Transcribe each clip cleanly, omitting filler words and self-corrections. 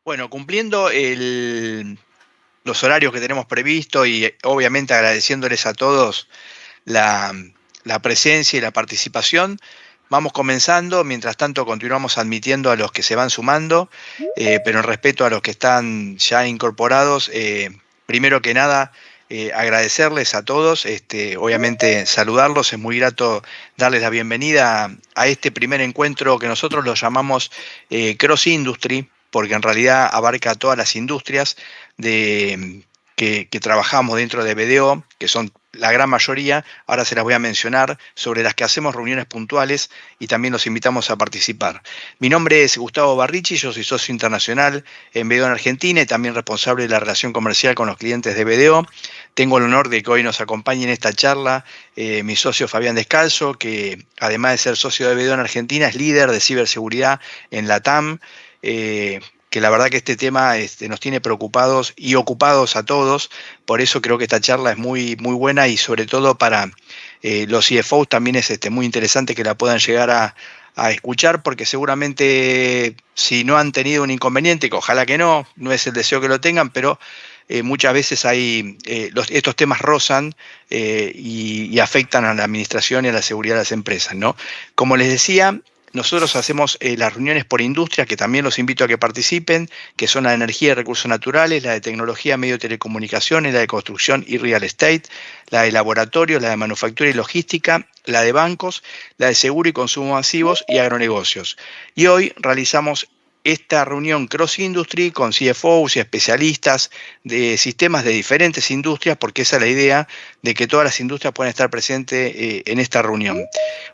Bueno, cumpliendo los horarios que tenemos previsto y obviamente agradeciéndoles a todos la, la presencia y la participación, vamos comenzando. Mientras tanto, continuamos admitiendo a los que se van sumando, pero en respeto a los que están ya incorporados, primero que nada, agradecerles a todos, obviamente saludarlos, es muy grato darles la bienvenida a este primer encuentro que nosotros lo llamamos Cross Industry, porque en realidad abarca todas las industrias que trabajamos dentro de BDO, que son la gran mayoría. Ahora se las voy a mencionar, sobre las que hacemos reuniones puntuales y también los invitamos a participar. Mi nombre es Gustavo Barrichi, yo soy socio internacional en BDO en Argentina y también responsable de la relación comercial con los clientes de BDO. Tengo el honor de que hoy nos acompañe en esta charla mi socio Fabián Descalzo, que además de ser socio de BDO en Argentina, es líder de ciberseguridad en la TAM. Que la verdad que este tema nos tiene preocupados y ocupados a todos. Por eso creo que esta charla es muy, muy buena y sobre todo para los CFOs también es muy interesante que la puedan llegar a escuchar, porque seguramente si no han tenido un inconveniente, que ojalá que no, no es el deseo que lo tengan, pero muchas veces estos temas rozan y afectan a la administración y a la seguridad de las empresas, ¿no? Como les decía, nosotros hacemos las reuniones por industria, que también los invito a que participen, que son la de energía y recursos naturales, la de tecnología, medio de telecomunicaciones, la de construcción y real estate, la de laboratorio, la de manufactura y logística, la de bancos, la de seguro y consumo masivos y agronegocios. Y hoy realizamos esta reunión Cross Industry con CFOs y especialistas de sistemas de diferentes industrias, porque esa es la idea de que todas las industrias puedan estar presentes en esta reunión.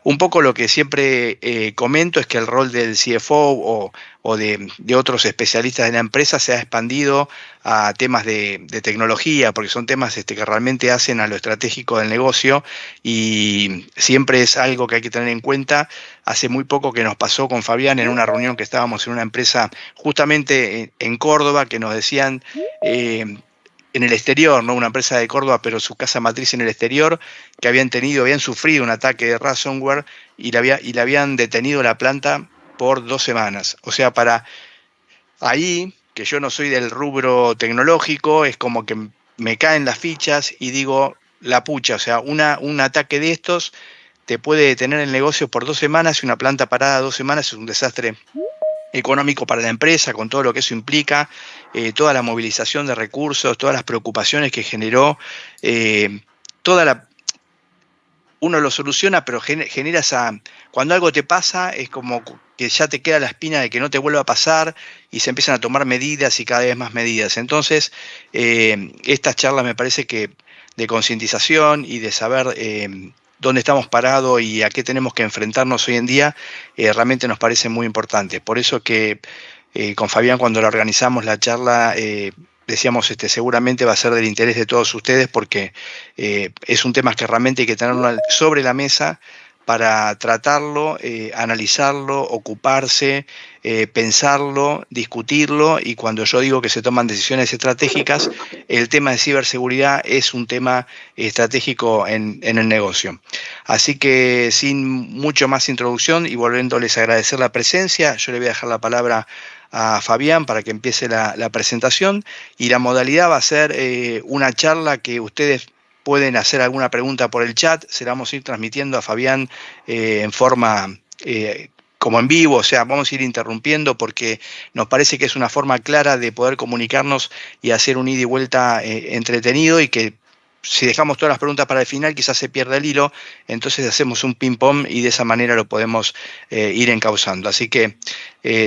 Un poco lo que siempre comento es que el rol del CFO o de otros especialistas de la empresa se ha expandido a temas de tecnología, porque son temas que realmente hacen a lo estratégico del negocio y siempre es algo que hay que tener en cuenta. Hace muy poco que nos pasó con Fabián en una reunión que estábamos en una empresa justamente en Córdoba, que nos decían en el exterior, ¿no? Una empresa de Córdoba, pero su casa matriz en el exterior, que habían sufrido un ataque de ransomware y le habían detenido la planta por 2 semanas. O sea, para ahí, que yo no soy del rubro tecnológico, es como que me caen las fichas y digo, la pucha, o sea, un ataque de estos te puede detener el negocio por 2 semanas y una planta parada 2 semanas es un desastre económico para la empresa, con todo lo que eso implica, toda la movilización de recursos, todas las preocupaciones que generó, eh, toda la, uno lo soluciona, pero genera cuando algo te pasa, es como que ya te queda la espina de que no te vuelva a pasar y se empiezan a tomar medidas y cada vez más medidas. Entonces, estas charlas me parece que de concientización y de saber dónde estamos parados y a qué tenemos que enfrentarnos hoy en día, realmente nos parece muy importante. Por eso que con Fabián, cuando la organizamos la charla, decíamos, seguramente va a ser del interés de todos ustedes, porque es un tema que realmente hay que tenerlo sobre la mesa para tratarlo, analizarlo, ocuparse, pensarlo, discutirlo, y cuando yo digo que se toman decisiones estratégicas, el tema de ciberseguridad es un tema estratégico en el negocio. Así que sin mucho más introducción y volviéndoles a agradecer la presencia, yo le voy a dejar la palabra a Fabián para que empiece la presentación, y la modalidad va a ser una charla que ustedes pueden hacer alguna pregunta por el chat, se la vamos a ir transmitiendo a Fabián en forma como en vivo, o sea, vamos a ir interrumpiendo porque nos parece que es una forma clara de poder comunicarnos y hacer un ida y vuelta entretenido, y que si dejamos todas las preguntas para el final quizás se pierda el hilo, entonces hacemos un ping-pong y de esa manera lo podemos ir encauzando. Así que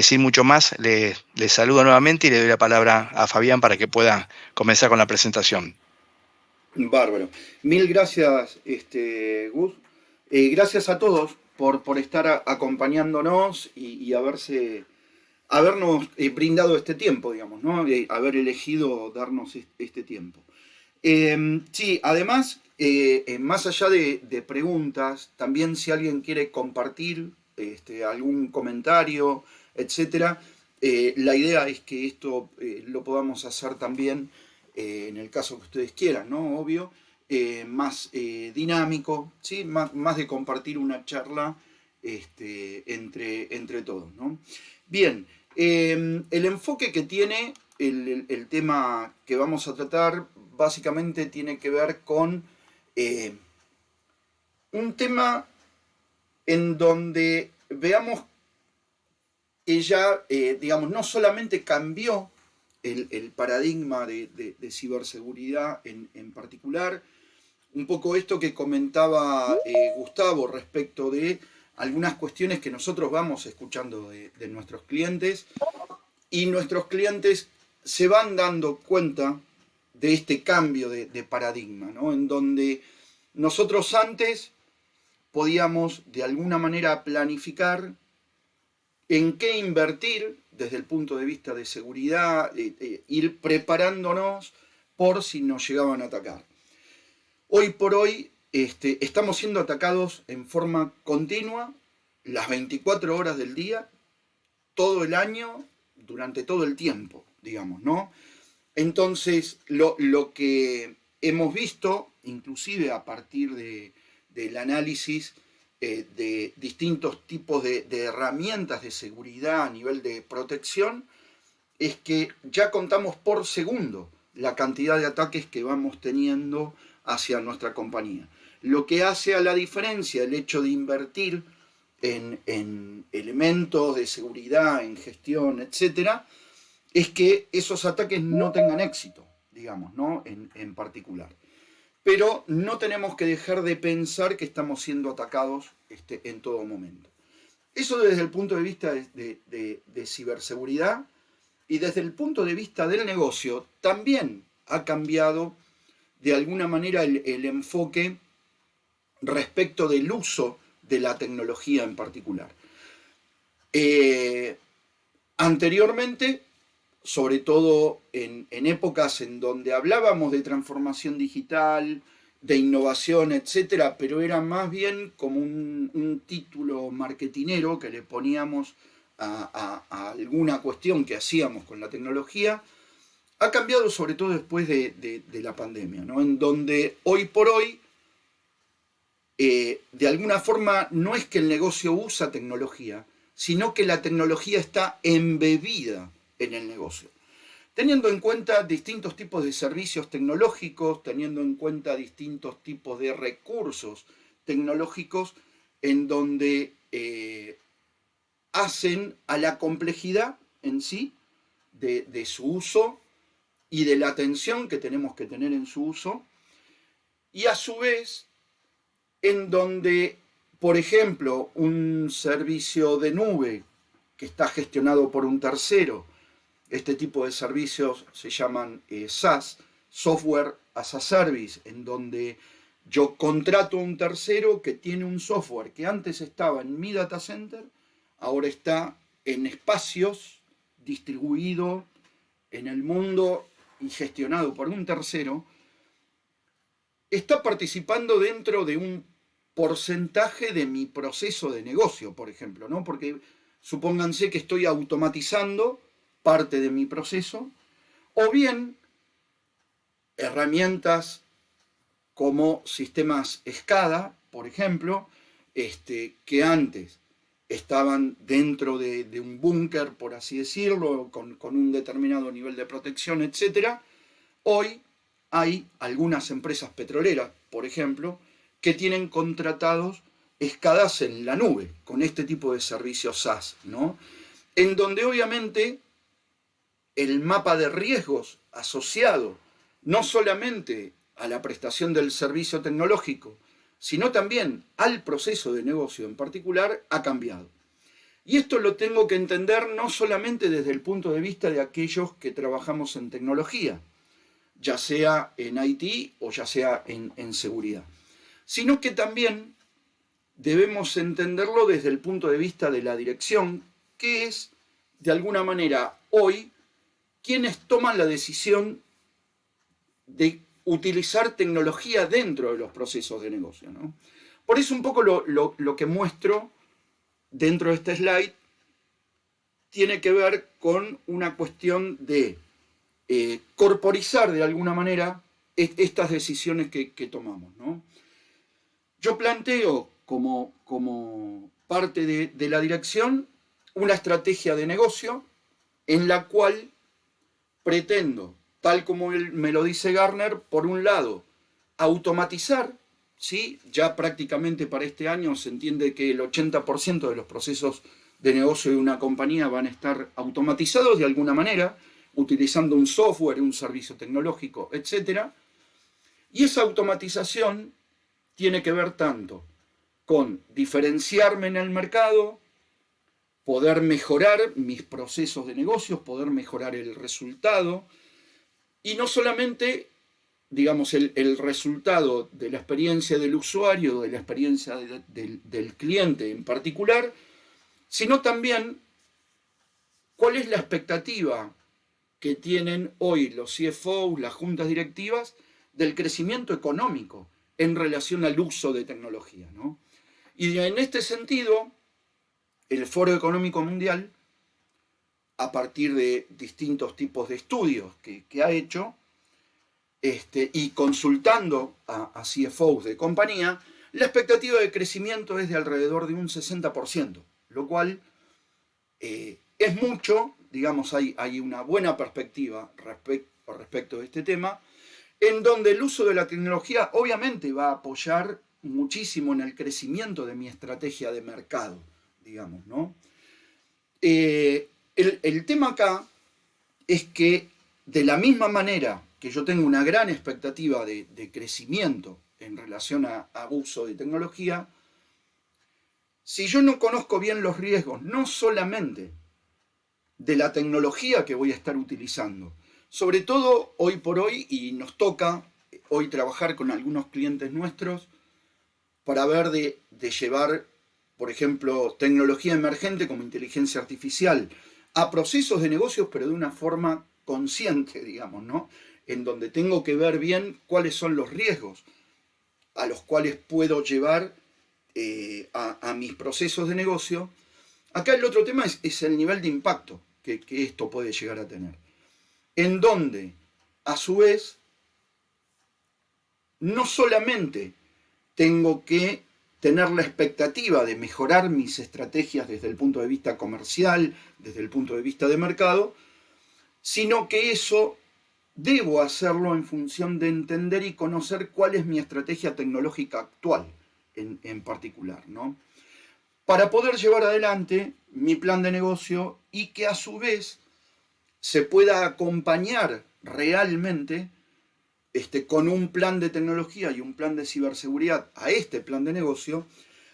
sin mucho más, le saludo nuevamente y le doy la palabra a Fabián para que pueda comenzar con la presentación. Bárbaro. Mil gracias, Gus. Gracias a todos por estar acompañándonos y habernos brindado este tiempo, digamos, ¿no? Haber elegido darnos este tiempo. Sí, además, más allá de preguntas, también si alguien quiere compartir algún comentario, etcétera, la idea es que esto lo podamos hacer también, en el caso que ustedes quieran, ¿no? Obvio, más dinámico, ¿sí? Más de compartir una charla entre todos, ¿no? Bien, El enfoque que tiene el tema que vamos a tratar básicamente tiene que ver con un tema en donde veamos que ya, digamos, no solamente cambió el paradigma de ciberseguridad en particular, un poco esto que comentaba Gustavo respecto de algunas cuestiones que nosotros vamos escuchando de nuestros clientes, y nuestros clientes se van dando cuenta de este cambio de paradigma, ¿no? En donde nosotros antes podíamos de alguna manera planificar en qué invertir desde el punto de vista de seguridad, ir preparándonos por si nos llegaban a atacar. Hoy por hoy estamos siendo atacados en forma continua, las 24 horas del día, todo el año, durante todo el tiempo, digamos, ¿no? Entonces, lo que hemos visto, inclusive a partir del análisis de distintos tipos de herramientas de seguridad a nivel de protección, es que ya contamos por segundo la cantidad de ataques que vamos teniendo hacia nuestra compañía. Lo que hace a la diferencia el hecho de invertir en elementos de seguridad, en gestión, etcétera, es que esos ataques no tengan éxito, digamos, ¿no? En particular. Pero no tenemos que dejar de pensar que estamos siendo atacados en todo momento. Eso desde el punto de vista de ciberseguridad, y desde el punto de vista del negocio también ha cambiado de alguna manera el enfoque respecto del uso de la tecnología en particular. Anteriormente, sobre todo en épocas en donde hablábamos de transformación digital, de innovación, etcétera, pero era más bien como un título marketinero que le poníamos a alguna cuestión que hacíamos con la tecnología, ha cambiado sobre todo después de la pandemia, ¿no? En donde hoy por hoy, de alguna forma, no es que el negocio usa tecnología, sino que la tecnología está embebida en el negocio. Teniendo en cuenta distintos tipos de servicios tecnológicos, teniendo en cuenta distintos tipos de recursos tecnológicos, en donde hacen a la complejidad en sí de su uso y de la atención que tenemos que tener en su uso, y a su vez en donde, por ejemplo, un servicio de nube que está gestionado por un tercero, este tipo de servicios se llaman SaaS, Software as a Service, en donde yo contrato a un tercero que tiene un software que antes estaba en mi data center, ahora está en espacios distribuido en el mundo y gestionado por un tercero, está participando dentro de un porcentaje de mi proceso de negocio, por ejemplo, ¿no? Porque supónganse que estoy automatizando parte de mi proceso, o bien herramientas como sistemas SCADA, por ejemplo, que antes estaban dentro de un búnker, por así decirlo, con un determinado nivel de protección, etc. Hoy hay algunas empresas petroleras, por ejemplo, que tienen contratados SCADAs en la nube, con este tipo de servicios SaaS, ¿no? En donde obviamente el mapa de riesgos asociado no solamente a la prestación del servicio tecnológico, sino también al proceso de negocio en particular, ha cambiado. Y esto lo tengo que entender no solamente desde el punto de vista de aquellos que trabajamos en tecnología, ya sea en IT o ya sea en seguridad, sino que también debemos entenderlo desde el punto de vista de la dirección, que es, de alguna manera, hoy, quienes toman la decisión de utilizar tecnología dentro de los procesos de negocio, ¿no? Por eso un poco lo que muestro dentro de este slide tiene que ver con una cuestión de corporizar de alguna manera estas decisiones que tomamos, ¿no? Yo planteo como parte de la dirección una estrategia de negocio en la cual pretendo, tal como él me lo dice Gartner, por un lado, automatizar, ¿sí? Ya prácticamente para este año se entiende que el 80% de los procesos de negocio de una compañía van a estar automatizados de alguna manera, utilizando un software, un servicio tecnológico, etc. Y esa automatización tiene que ver tanto con diferenciarme en el mercado, poder mejorar mis procesos de negocios, poder mejorar el resultado, y no solamente, digamos, el resultado de la experiencia del usuario, de la experiencia del cliente en particular, sino también cuál es la expectativa que tienen hoy los CFOs, las juntas directivas, del crecimiento económico en relación al uso de tecnología, ¿no? Y en este sentido, el Foro Económico Mundial, a partir de distintos tipos de estudios que ha hecho, y consultando a CFOs de compañía, la expectativa de crecimiento es de alrededor de un 60%, lo cual es mucho, digamos, hay una buena perspectiva respecto de este tema, en donde el uso de la tecnología obviamente va a apoyar muchísimo en el crecimiento de mi estrategia de mercado, digamos, ¿no? El tema acá es que de la misma manera que yo tengo una gran expectativa de crecimiento en relación a uso de tecnología, si yo no conozco bien los riesgos, no solamente de la tecnología que voy a estar utilizando, sobre todo hoy por hoy, y nos toca hoy trabajar con algunos clientes nuestros para ver de llevar, por ejemplo, tecnología emergente como inteligencia artificial a procesos de negocios, pero de una forma consciente, digamos, ¿no? En donde tengo que ver bien cuáles son los riesgos a los cuales puedo llevar a mis procesos de negocio. Acá el otro tema es el nivel de impacto que esto puede llegar a tener. En donde, a su vez, no solamente tengo que tener la expectativa de mejorar mis estrategias desde el punto de vista comercial, desde el punto de vista de mercado, sino que eso debo hacerlo en función de entender y conocer cuál es mi estrategia tecnológica actual en particular, ¿no? Para poder llevar adelante mi plan de negocio y que a su vez se pueda acompañar realmente con un plan de tecnología y un plan de ciberseguridad a este plan de negocio,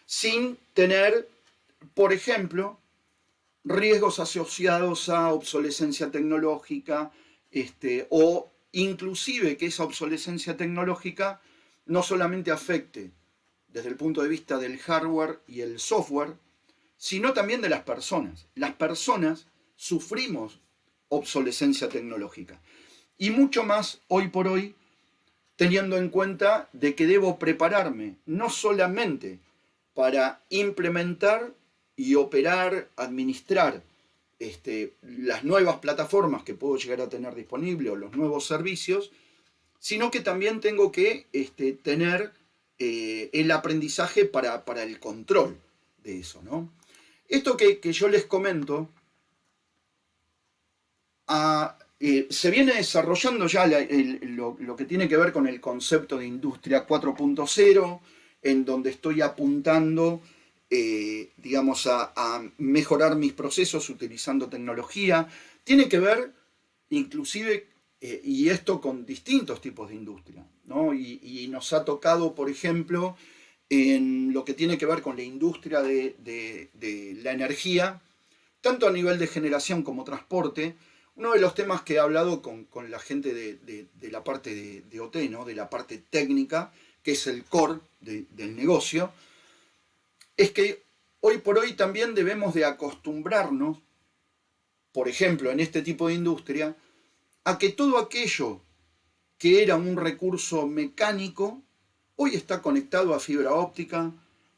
sin tener, por ejemplo, riesgos asociados a obsolescencia tecnológica, o inclusive que esa obsolescencia tecnológica no solamente afecte desde el punto de vista del hardware y el software, sino también de las personas. Las personas sufrimos obsolescencia tecnológica. Y mucho más hoy por hoy, teniendo en cuenta de que debo prepararme no solamente para implementar y operar, administrar las nuevas plataformas que puedo llegar a tener disponible o los nuevos servicios, sino que también tengo que tener el aprendizaje para el control de eso, ¿no? Esto que yo les comento se viene desarrollando ya lo que tiene que ver con el concepto de industria 4.0, en donde estoy apuntando, digamos, a mejorar mis procesos utilizando tecnología. Tiene que ver inclusive, y esto con distintos tipos de industria, ¿no? Y nos ha tocado, por ejemplo, en lo que tiene que ver con la industria de la energía, tanto a nivel de generación como transporte. Uno de los temas que he hablado con la gente de la parte de OT, ¿no? De la parte técnica, que es el core del negocio, es que hoy por hoy también debemos de acostumbrarnos, por ejemplo, en este tipo de industria, a que todo aquello que era un recurso mecánico, hoy está conectado a fibra óptica,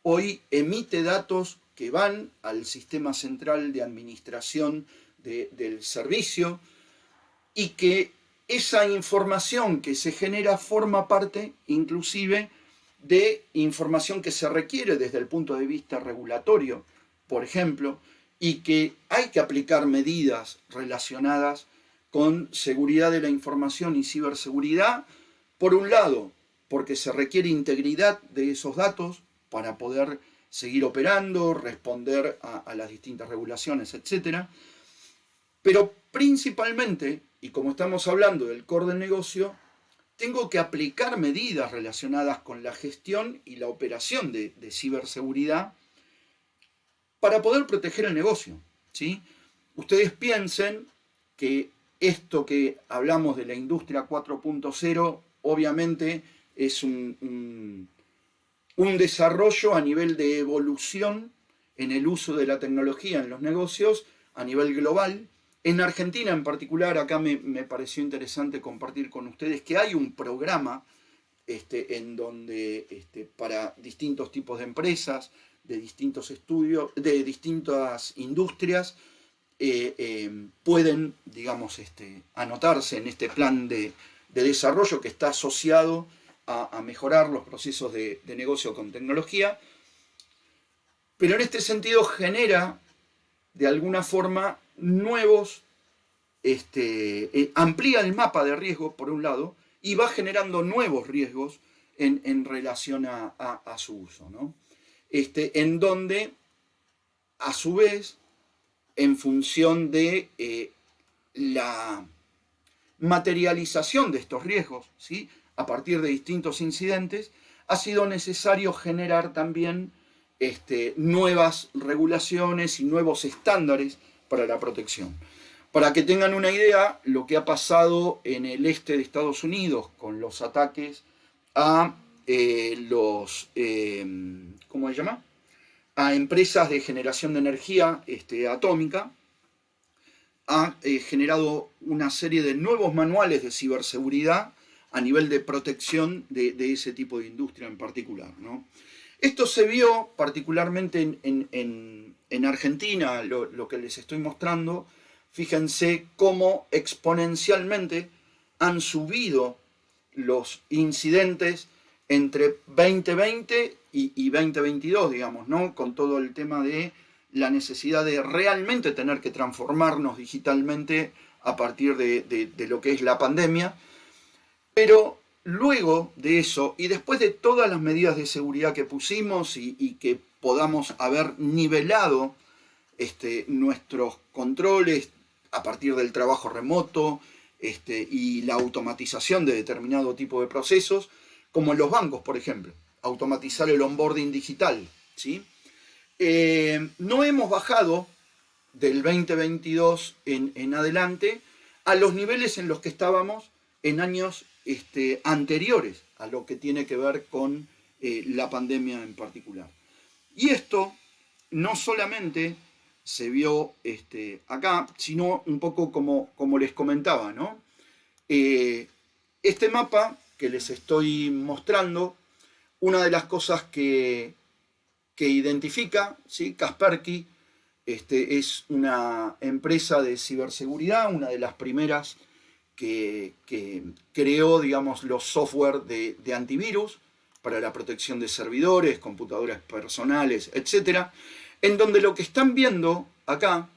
hoy emite datos que van al sistema central de administración del servicio, y que esa información que se genera forma parte inclusive de información que se requiere desde el punto de vista regulatorio, por ejemplo, y que hay que aplicar medidas relacionadas con seguridad de la información y ciberseguridad, por un lado, porque se requiere integridad de esos datos para poder seguir operando, responder a las distintas regulaciones, etc. Pero principalmente, y como estamos hablando del core del negocio, tengo que aplicar medidas relacionadas con la gestión y la operación de ciberseguridad para poder proteger el negocio, ¿sí? Ustedes piensen que esto que hablamos de la industria 4.0 obviamente es un desarrollo a nivel de evolución en el uso de la tecnología en los negocios a nivel global. En Argentina en particular, acá me pareció interesante compartir con ustedes que hay un programa en donde para distintos tipos de empresas, de distintos estudios, de distintas industrias, pueden, digamos, anotarse en este plan de desarrollo que está asociado a mejorar los procesos de negocio con tecnología, pero en este sentido genera de alguna forma nuevos, amplía el mapa de riesgos por un lado y va generando nuevos riesgos en relación a su uso, ¿no? En donde a su vez, en función de la materialización de estos riesgos, ¿sí?, a partir de distintos incidentes, ha sido necesario generar también nuevas regulaciones y nuevos estándares para la protección. Para que tengan una idea, lo que ha pasado en el este de Estados Unidos con los ataques a ¿cómo se llama?, a empresas de generación de energía atómica, ha generado una serie de nuevos manuales de ciberseguridad a nivel de protección de ese tipo de industria en particular, ¿no? Esto se vio particularmente en Argentina, lo que les estoy mostrando. Fíjense cómo exponencialmente han subido los incidentes entre 2020 y 2022, digamos, ¿no? Con todo el tema de la necesidad de realmente tener que transformarnos digitalmente a partir de lo que es la pandemia. Pero luego de eso, y después de todas las medidas de seguridad que pusimos y que podamos haber nivelado nuestros controles a partir del trabajo remoto y la automatización de determinado tipo de procesos, como en los bancos, por ejemplo, automatizar el onboarding digital, ¿sí? No hemos bajado del 2022 en adelante a los niveles en los que estábamos en años anteriores a lo que tiene que ver con la pandemia en particular. Y esto no solamente se vio acá, sino un poco como les comentaba, ¿no? Este mapa que les estoy mostrando, una de las cosas que identifica, ¿sí?, Kaspersky, es una empresa de ciberseguridad, una de las primeras que creó, digamos, los software de antivirus para la protección de servidores, computadoras personales, etc. En donde lo que están viendo acá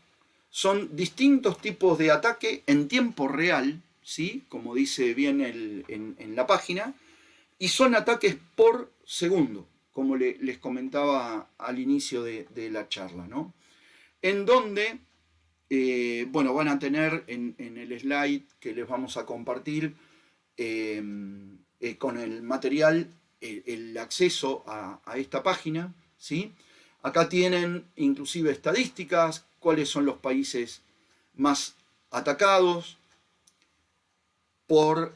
son distintos tipos de ataque en tiempo real, ¿sí?, como dice bien en la página, y son ataques por segundo, como les comentaba al inicio de la charla, ¿no? En donde, bueno, van a tener en el slide que les vamos a compartir con el material el acceso a esta página, ¿sí? Acá tienen inclusive estadísticas, cuáles son los países más atacados por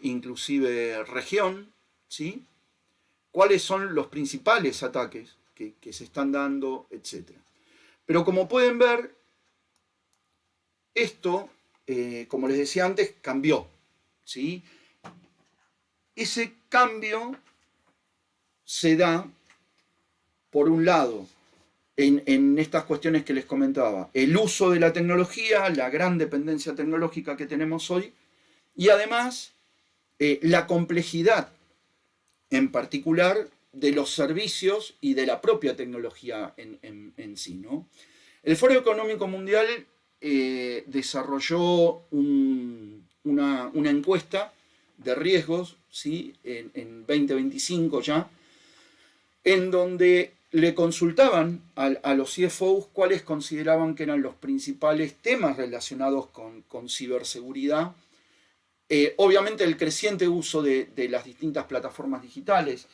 inclusive región, ¿sí?, cuáles son los principales ataques que se están dando, etc. Pero como pueden ver, esto, como les decía antes, cambió, ¿sí? Ese cambio se da, por un lado, en estas cuestiones que les comentaba, el uso de la tecnología, la gran dependencia tecnológica que tenemos hoy, y además la complejidad en particular de los servicios y de la propia tecnología en sí, ¿no? El Foro Económico Mundial desarrolló una encuesta de riesgos, ¿sí? En 2025 ya, en donde le consultaban a los CFOs cuáles consideraban que eran los principales temas relacionados con ciberseguridad. Obviamente el creciente uso de las distintas plataformas digitales,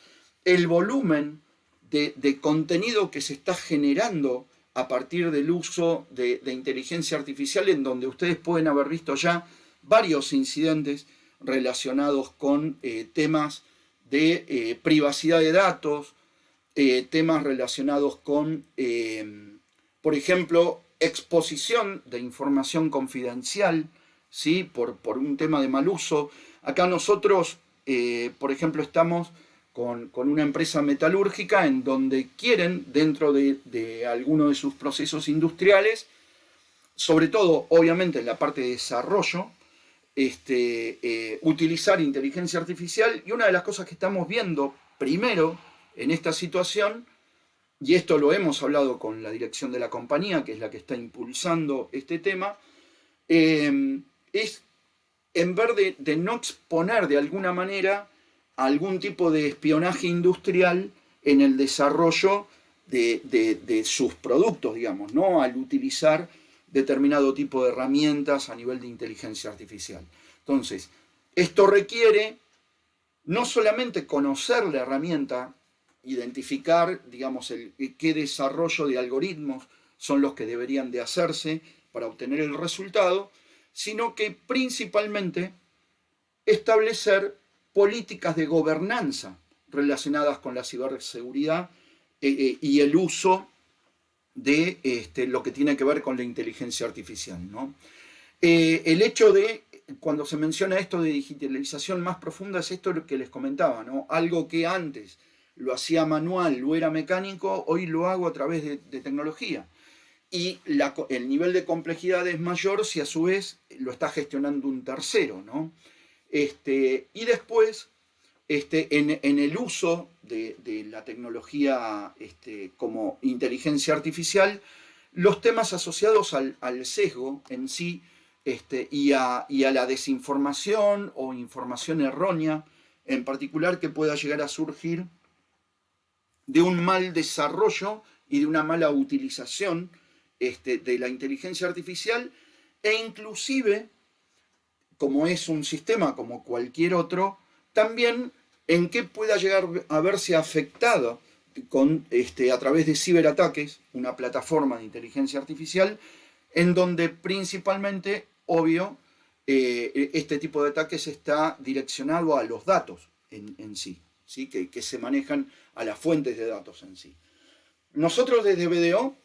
el volumen de contenido que se está generando a partir del uso de inteligencia artificial, en donde ustedes pueden haber visto ya varios incidentes relacionados con temas de privacidad de datos, temas relacionados con, por ejemplo, exposición de información confidencial, ¿sí? Por un tema de mal uso. Acá nosotros, por ejemplo, estamos con una empresa metalúrgica en donde quieren, dentro de alguno de sus procesos industriales, sobre todo, obviamente, en la parte de desarrollo, utilizar inteligencia artificial. Y una de las cosas que estamos viendo primero en esta situación, y esto lo hemos hablado con la dirección de la compañía, que es la que está impulsando este tema, es en vez de no exponer de alguna manera algún tipo de espionaje industrial en el desarrollo de sus productos, digamos, ¿no? Al utilizar determinado tipo de herramientas a nivel de inteligencia artificial. Entonces, esto requiere no solamente conocer la herramienta, identificar, digamos, qué desarrollo de algoritmos son los que deberían de hacerse para obtener el resultado, sino que principalmente establecer políticas de gobernanza relacionadas con la ciberseguridad y el uso de lo que tiene que ver con la inteligencia artificial, ¿no? El hecho de, cuando se menciona esto de digitalización más profunda, es esto lo que les comentaba, ¿no? Algo que antes lo hacía manual, lo era mecánico, hoy lo hago a través de tecnología. Y el nivel de complejidad es mayor si a su vez lo está gestionando un tercero, ¿no? Y después, en el uso de la tecnología como inteligencia artificial, los temas asociados al sesgo en sí y a la desinformación o información errónea, en particular, que pueda llegar a surgir de un mal desarrollo y de una mala utilización de la inteligencia artificial, e inclusive, como es un sistema como cualquier otro, también en qué pueda llegar a verse afectado a través de ciberataques, una plataforma de inteligencia artificial, en donde principalmente, obvio, este tipo de ataques está direccionado a los datos en sí, ¿sí? Que se manejan a las fuentes de datos en sí. Nosotros desde BDO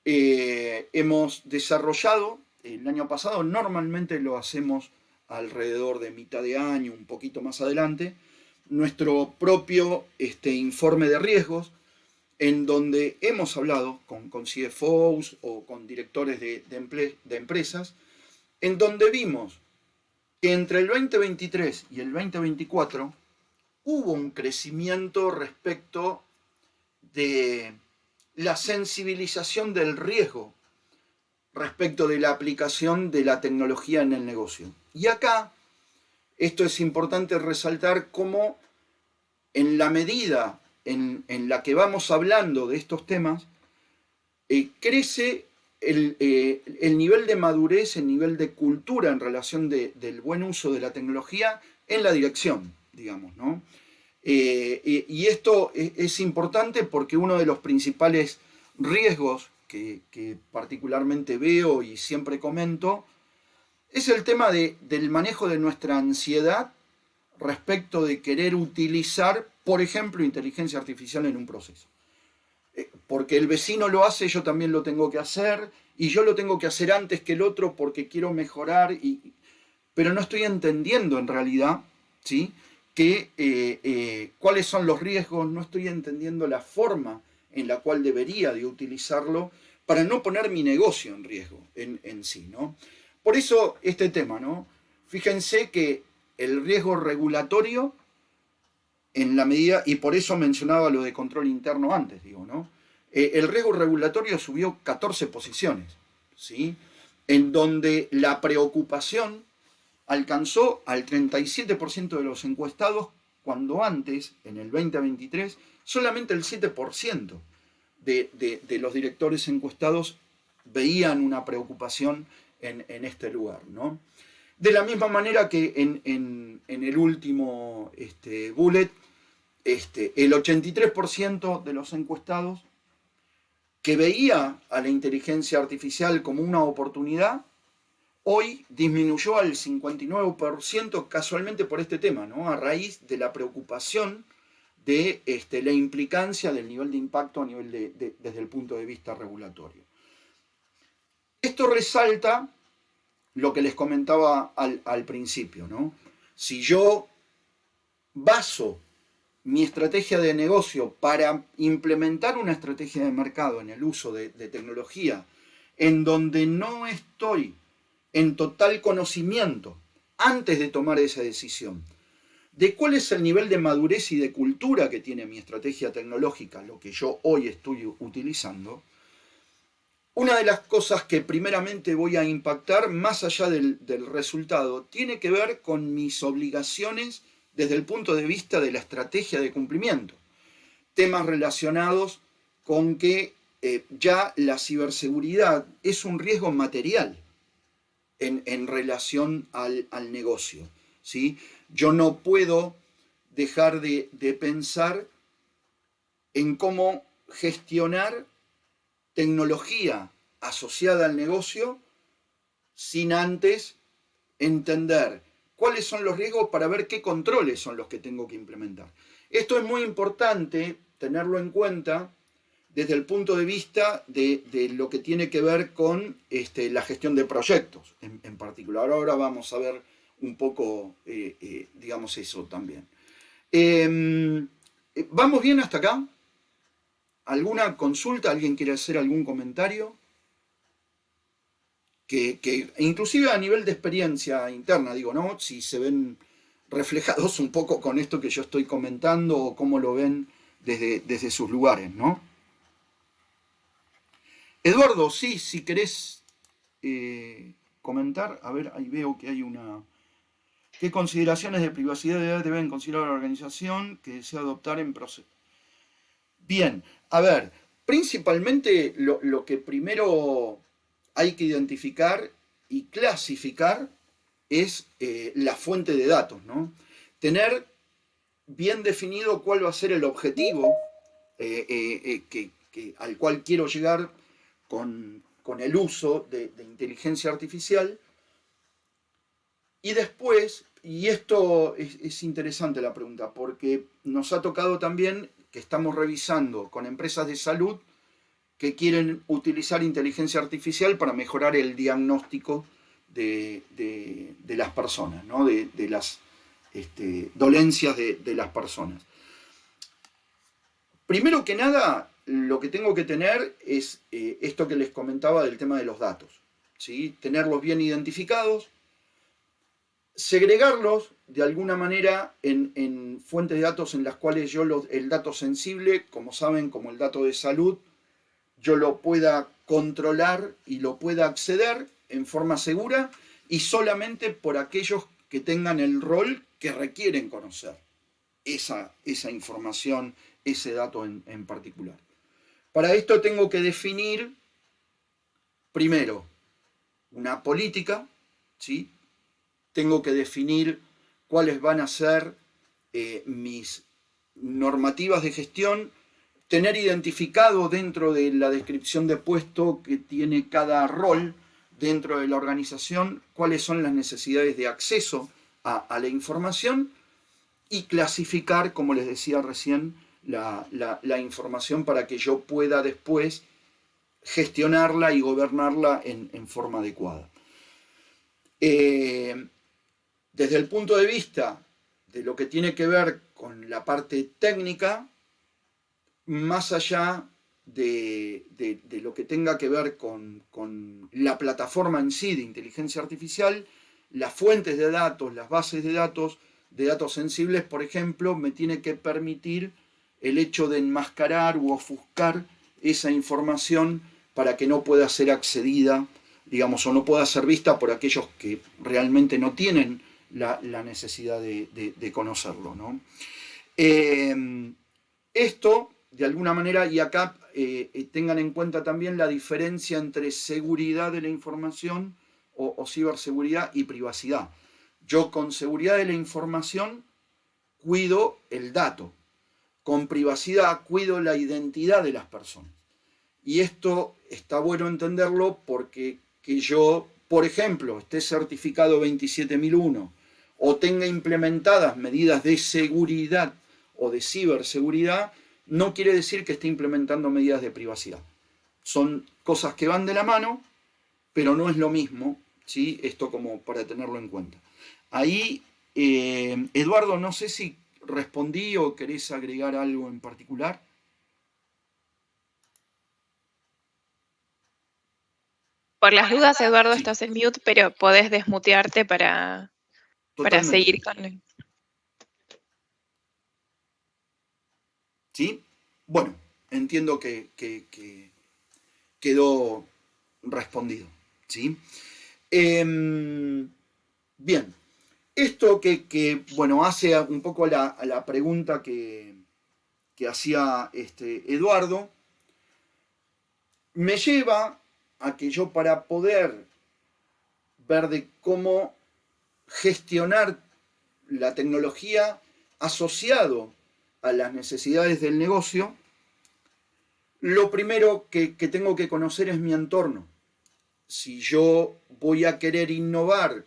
hemos desarrollado el año pasado, normalmente lo hacemos alrededor de mitad de año, un poquito más adelante, nuestro propio informe de riesgos, en donde hemos hablado con CFOs o con directores de empresas, en donde vimos que entre el 2023 y el 2024 hubo un crecimiento respecto de la sensibilización del riesgo respecto de la aplicación de la tecnología en el negocio. Y acá, esto es importante resaltar cómo en la medida en la que vamos hablando de estos temas, crece el nivel de madurez, el nivel de cultura en relación del buen uso de la tecnología en la dirección, digamos, ¿no? Y esto es importante porque uno de los principales riesgos que particularmente veo y siempre comento es el tema del manejo de nuestra ansiedad respecto de querer utilizar, por ejemplo, inteligencia artificial en un proceso. Porque el vecino lo hace, yo también lo tengo que hacer, y yo lo tengo que hacer antes que el otro porque quiero mejorar, pero no estoy entendiendo en realidad, ¿sí?, cuáles son los riesgos, no estoy entendiendo la forma en la cual debería de utilizarlo para no poner mi negocio en riesgo en sí, ¿no? Por eso este tema, ¿no? Fíjense que el riesgo regulatorio, en la medida, y por eso mencionaba lo de control interno antes, digo, ¿no? el riesgo regulatorio subió 14 posiciones, ¿sí? En donde la preocupación alcanzó al 37% de los encuestados, cuando antes, en el 2023, solamente el 7% de los directores encuestados veían una preocupación en este lugar, ¿no? De la misma manera que en el último bullet, el 83% de los encuestados que veía a la inteligencia artificial como una oportunidad, hoy disminuyó al 59% casualmente por este tema, ¿no? A raíz de la preocupación de la implicancia del nivel de impacto a nivel desde el punto de vista regulatorio. Esto resalta lo que les comentaba al principio, ¿no? Si yo baso mi estrategia de negocio para implementar una estrategia de mercado en el uso de tecnología, en donde no estoy en total conocimiento antes de tomar esa decisión, de cuál es el nivel de madurez y de cultura que tiene mi estrategia tecnológica, lo que yo hoy estoy utilizando, una de las cosas que primeramente voy a impactar, más allá del resultado, tiene que ver con mis obligaciones desde el punto de vista de la estrategia de cumplimiento. Temas relacionados con que ya la ciberseguridad es un riesgo material en relación al negocio, ¿sí? Yo no puedo dejar de pensar en cómo gestionar tecnología asociada al negocio sin antes entender cuáles son los riesgos para ver qué controles son los que tengo que implementar. Esto es muy importante tenerlo en cuenta desde el punto de vista de lo que tiene que ver con la gestión de proyectos en particular. Ahora vamos a ver un poco, digamos, eso también. ¿Vamos bien hasta acá? ¿Alguna consulta? ¿Alguien quiere hacer algún comentario? Que inclusive a nivel de experiencia interna, digo, ¿no? Si se ven reflejados un poco con esto que yo estoy comentando o cómo lo ven desde sus lugares, ¿no? Eduardo, sí, si querés comentar, a ver, ahí veo que hay una... ¿Qué consideraciones de privacidad deben considerar la organización que desea adoptar en proceso? Bien, a ver, principalmente lo que primero hay que identificar y clasificar es la fuente de datos, ¿no? Tener bien definido cuál va a ser el objetivo al cual quiero llegar con el uso de inteligencia artificial. Y después, y esto es interesante la pregunta, porque nos ha tocado también que estamos revisando con empresas de salud que quieren utilizar inteligencia artificial para mejorar el diagnóstico de las personas, ¿no? de las dolencias de las personas. Primero que nada, lo que tengo que tener es esto que les comentaba del tema de los datos, ¿sí? Tenerlos bien identificados, segregarlos de alguna manera en fuentes de datos en las cuales yo el dato sensible, como saben, como el dato de salud, yo lo pueda controlar y lo pueda acceder en forma segura y solamente por aquellos que tengan el rol que requieren conocer esa información, ese dato en particular. Para esto tengo que definir, primero, una política, ¿sí? Tengo que definir cuáles van a ser mis normativas de gestión, tener identificado dentro de la descripción de puesto que tiene cada rol dentro de la organización cuáles son las necesidades de acceso a la información y clasificar, como les decía recién, la información para que yo pueda después gestionarla y gobernarla en forma adecuada. Desde el punto de vista de lo que tiene que ver con la parte técnica, más allá de lo que tenga que ver con la plataforma en sí de inteligencia artificial, las fuentes de datos, las bases de datos sensibles, por ejemplo, me tiene que permitir el hecho de enmascarar u ofuscar esa información para que no pueda ser accedida, digamos, o no pueda ser vista por aquellos que realmente no tienen la necesidad de conocerlo, ¿no? Esto, de alguna manera, y acá tengan en cuenta también la diferencia entre seguridad de la información o ciberseguridad y privacidad. Yo con seguridad de la información cuido el dato, con privacidad cuido la identidad de las personas. Y esto está bueno entenderlo porque que yo, por ejemplo, esté certificado 27001 o tenga implementadas medidas de seguridad o de ciberseguridad, no quiere decir que esté implementando medidas de privacidad. Son cosas que van de la mano, pero no es lo mismo, ¿sí? Esto como para tenerlo en cuenta. Ahí, Eduardo, no sé si respondí o querés agregar algo en particular. Por las dudas, Eduardo, Sí, estás en mute, pero podés desmutearte para totalmente. seguir con... ¿Sí? Bueno, entiendo que quedó respondido. ¿Sí? Bien, esto bueno, hace un poco a la pregunta que hacía Eduardo, me lleva a que yo para poder ver de cómo gestionar la tecnología asociado a las necesidades del negocio, lo primero que tengo que conocer es mi entorno. Si yo voy a querer innovar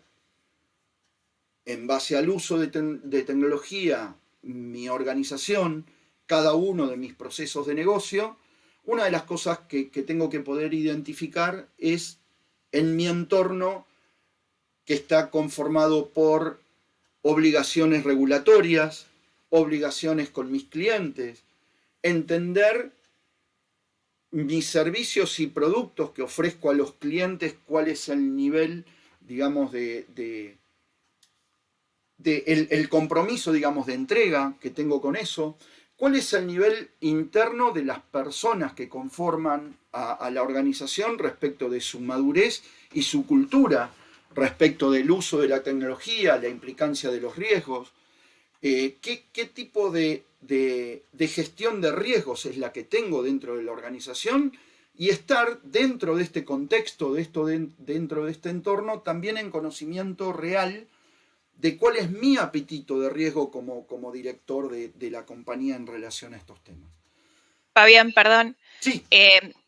en base al uso de tecnología, mi organización, cada uno de mis procesos de negocio, una de las cosas que tengo que poder identificar es en mi entorno que está conformado por obligaciones regulatorias, obligaciones con mis clientes, entender mis servicios y productos que ofrezco a los clientes, cuál es el nivel, digamos, el compromiso, digamos, de entrega que tengo con eso, cuál es el nivel interno de las personas que conforman a la organización respecto de su madurez y su cultura, respecto del uso de la tecnología, la implicancia de los riesgos, qué tipo de gestión de riesgos es la que tengo dentro de la organización y estar dentro de este contexto, dentro de este entorno, también en conocimiento real de cuál es mi apetito de riesgo como director de la compañía en relación a estos temas. Fabián, perdón. Sí.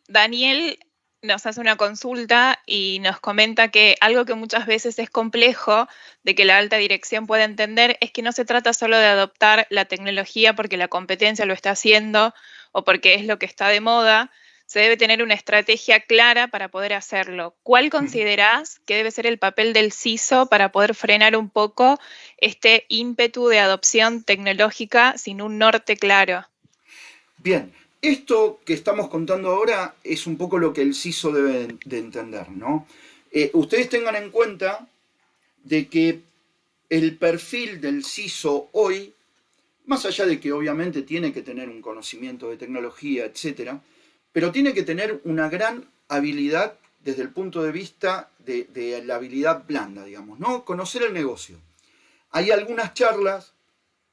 Daniel nos hace una consulta y nos comenta que algo que muchas veces es complejo de que la alta dirección pueda entender es que no se trata solo de adoptar la tecnología porque la competencia lo está haciendo o porque es lo que está de moda. Se debe tener una estrategia clara para poder hacerlo. ¿Cuál considerás que debe ser el papel del CISO para poder frenar un poco este ímpetu de adopción tecnológica sin un norte claro? Bien, esto que estamos contando ahora es un poco lo que el CISO debe de entender, ¿no? Ustedes tengan en cuenta de que el perfil del CISO hoy, más allá de que obviamente tiene que tener un conocimiento de tecnología, etcétera, pero tiene que tener una gran habilidad desde el punto de vista de la habilidad blanda, digamos, ¿no? Conocer el negocio. Hay algunas charlas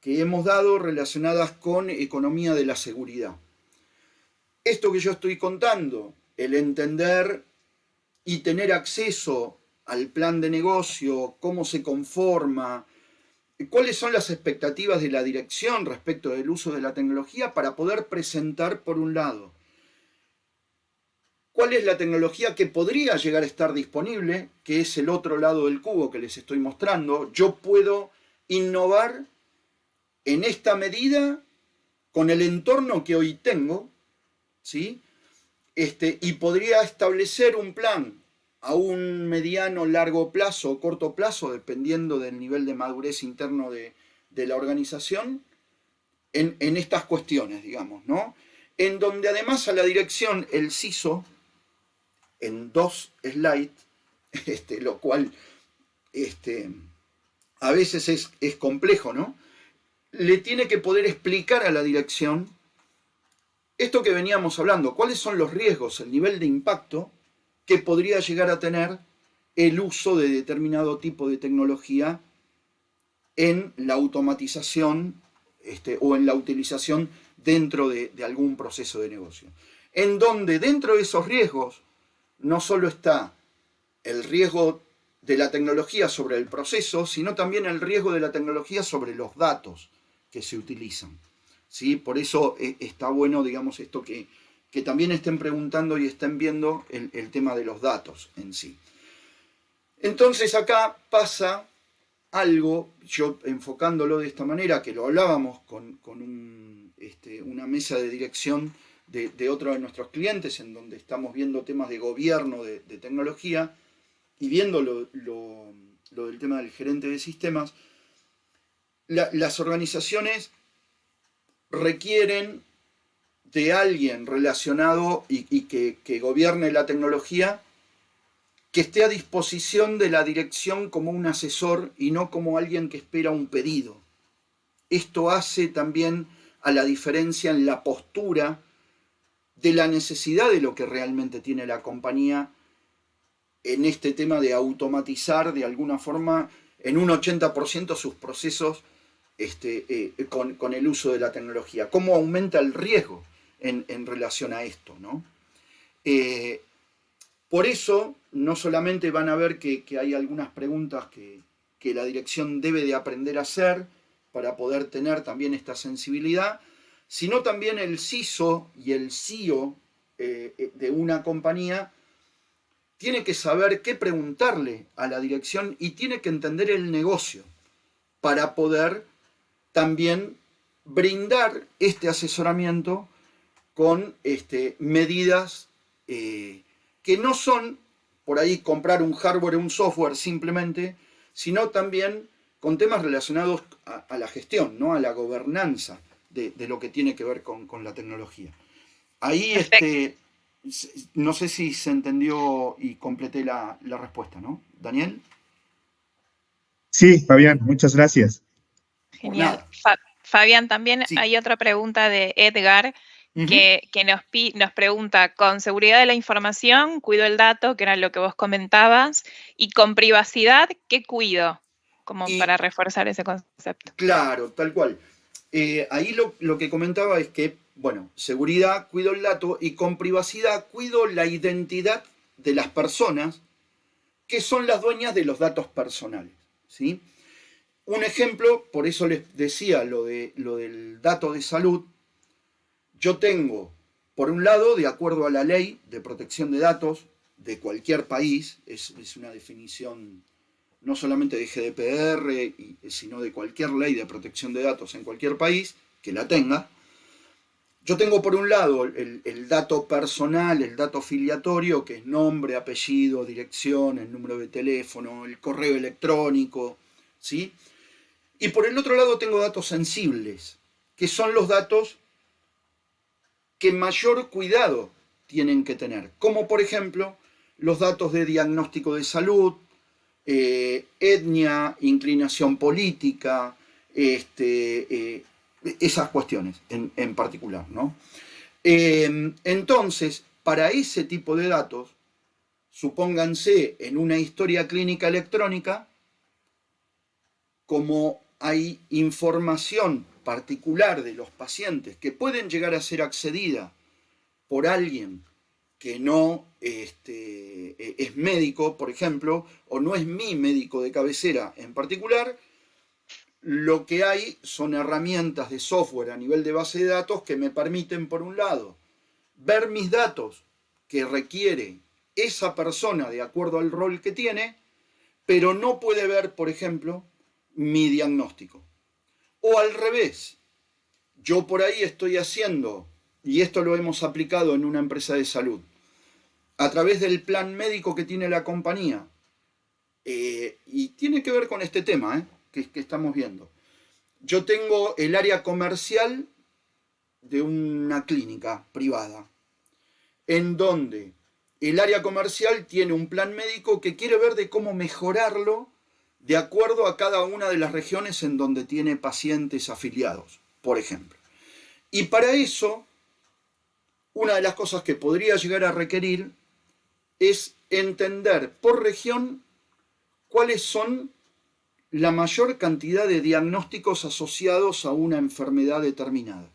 que hemos dado relacionadas con economía de la seguridad. Esto que yo estoy contando, el entender y tener acceso al plan de negocio, cómo se conforma, cuáles son las expectativas de la dirección respecto del uso de la tecnología para poder presentar, por un lado, cuál es la tecnología que podría llegar a estar disponible, que es el otro lado del cubo que les estoy mostrando. Yo puedo innovar en esta medida con el entorno que hoy tengo, ¿sí? Y podría establecer un plan a un mediano, largo plazo o corto plazo, dependiendo del nivel de madurez interno de la organización, en estas cuestiones, digamos, ¿no? En donde además a la dirección, el CISO, en 2 slides, lo cual a veces es complejo, ¿no? Le tiene que poder explicar a la dirección esto que veníamos hablando, ¿cuáles son los riesgos, el nivel de impacto que podría llegar a tener el uso de determinado tipo de tecnología en la automatización o en la utilización dentro de algún proceso de negocio? En donde dentro de esos riesgos no solo está el riesgo de la tecnología sobre el proceso, sino también el riesgo de la tecnología sobre los datos que se utilizan. ¿Sí? Por eso está bueno, digamos, esto que también estén preguntando y estén viendo el tema de los datos en sí. Entonces acá pasa algo, yo enfocándolo de esta manera, que lo hablábamos con una mesa de dirección de otro de nuestros clientes, en donde estamos viendo temas de gobierno, de tecnología, y viendo lo del tema del gerente de sistemas. Las organizaciones requieren de alguien relacionado y que gobierne la tecnología, que esté a disposición de la dirección como un asesor y no como alguien que espera un pedido. Esto hace también a la diferencia en la postura de la necesidad de lo que realmente tiene la compañía en este tema de automatizar de alguna forma en un 80% sus procesos con el uso de la tecnología. ¿Cómo aumenta el riesgo en relación a esto, ¿no? Por eso, no solamente van a ver que hay algunas preguntas que la dirección debe de aprender a hacer para poder tener también esta sensibilidad, sino también el CISO y el CEO de una compañía tiene que saber qué preguntarle a la dirección y tiene que entender el negocio para poder también brindar este asesoramiento con medidas que no son por ahí comprar un hardware o un software simplemente, sino también con temas relacionados a la gestión, ¿no? A la gobernanza de lo que tiene que ver con la tecnología. Ahí no sé si se entendió y completé la respuesta, ¿no? ¿Daniel? Sí, Fabián, muchas gracias. Por Genial. nada. Fabián, también Sí. hay otra pregunta de Edgar Ujú. que nos pregunta, con seguridad de la información, cuido el dato, que era lo que vos comentabas, y con privacidad, ¿qué cuido? Como Y para reforzar ese concepto. claro, tal cual. Ahí lo que comentaba es que, bueno, seguridad, cuido el dato y con privacidad cuido la identidad de las personas que son las dueñas de los datos personales, ¿sí? Un ejemplo, por eso les decía lo del dato de salud. Yo tengo, por un lado, de acuerdo a la ley de protección de datos de cualquier país, es una definición no solamente de GDPR, sino de cualquier ley de protección de datos en cualquier país que la tenga. Yo tengo por un lado el dato personal, el dato filiatorio, que es nombre, apellido, dirección, el número de teléfono, el correo electrónico, ¿sí? Y por el otro lado tengo datos sensibles, que son los datos que mayor cuidado tienen que tener, como por ejemplo los datos de diagnóstico de salud, etnia, inclinación política, esas cuestiones en particular, ¿no? Entonces, para ese tipo de datos, supónganse en una historia clínica electrónica, como hay información particular de los pacientes que pueden llegar a ser accedida por alguien que no es médico, por ejemplo, o no es mi médico de cabecera en particular, lo que hay son herramientas de software a nivel de base de datos que me permiten, por un lado, ver mis datos que requiere esa persona de acuerdo al rol que tiene, pero no puede ver, por ejemplo, mi diagnóstico. O al revés, yo por ahí estoy haciendo, y esto lo hemos aplicado en una empresa de salud, a través del plan médico que tiene la compañía, y tiene que ver con este tema que estamos viendo. Yo tengo el área comercial de una clínica privada, en donde el área comercial tiene un plan médico que quiere ver de cómo mejorarlo de acuerdo a cada una de las regiones en donde tiene pacientes afiliados, por ejemplo. Y para eso una de las cosas que podría llegar a requerir es entender por región cuáles son la mayor cantidad de diagnósticos asociados a una enfermedad determinada,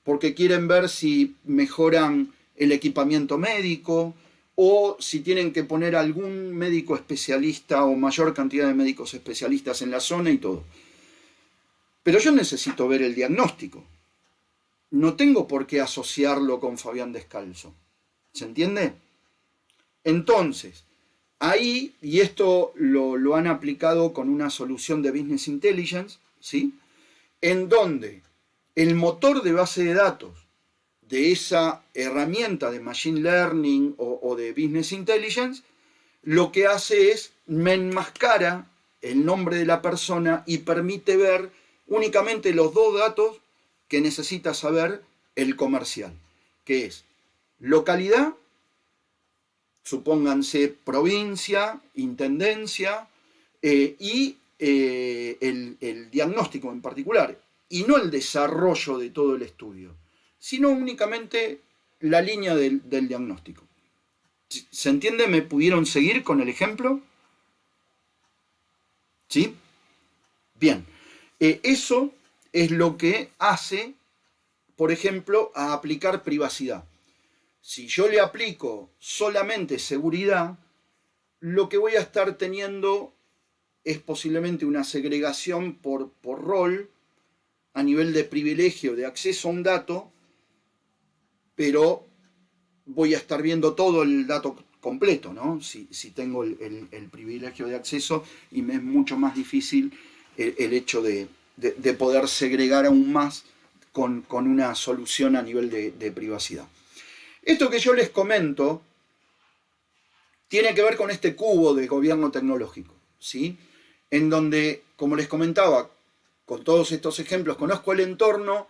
porque quieren ver si mejoran el equipamiento médico o si tienen que poner algún médico especialista o mayor cantidad de médicos especialistas en la zona y todo. Pero yo necesito ver el diagnóstico. No tengo por qué asociarlo con Fabián Descalzo. ¿Se entiende? Entonces, ahí, y esto lo han aplicado con una solución de Business Intelligence, ¿sí? En donde el motor de base de datos de esa herramienta de Machine Learning o de Business Intelligence, lo que hace es me enmascara el nombre de la persona y permite ver únicamente los dos datos que necesita saber el comercial, que es localidad, supónganse provincia, intendencia, y el diagnóstico en particular, y no el desarrollo de todo el estudio, sino únicamente la línea del diagnóstico. ¿Se entiende? ¿Me pudieron seguir con el ejemplo? ¿Sí? Bien. Eso es lo que hace, por ejemplo, a aplicar privacidad. Si yo le aplico solamente seguridad, lo que voy a estar teniendo es posiblemente una segregación por rol a nivel de privilegio de acceso a un dato, pero voy a estar viendo todo el dato completo, ¿no? Si tengo el privilegio de acceso, y me es mucho más difícil el hecho de poder segregar aún más con una solución a nivel de privacidad. Esto que yo les comento tiene que ver con este cubo de gobierno tecnológico, ¿sí? En donde, como les comentaba, con todos estos ejemplos, conozco el entorno.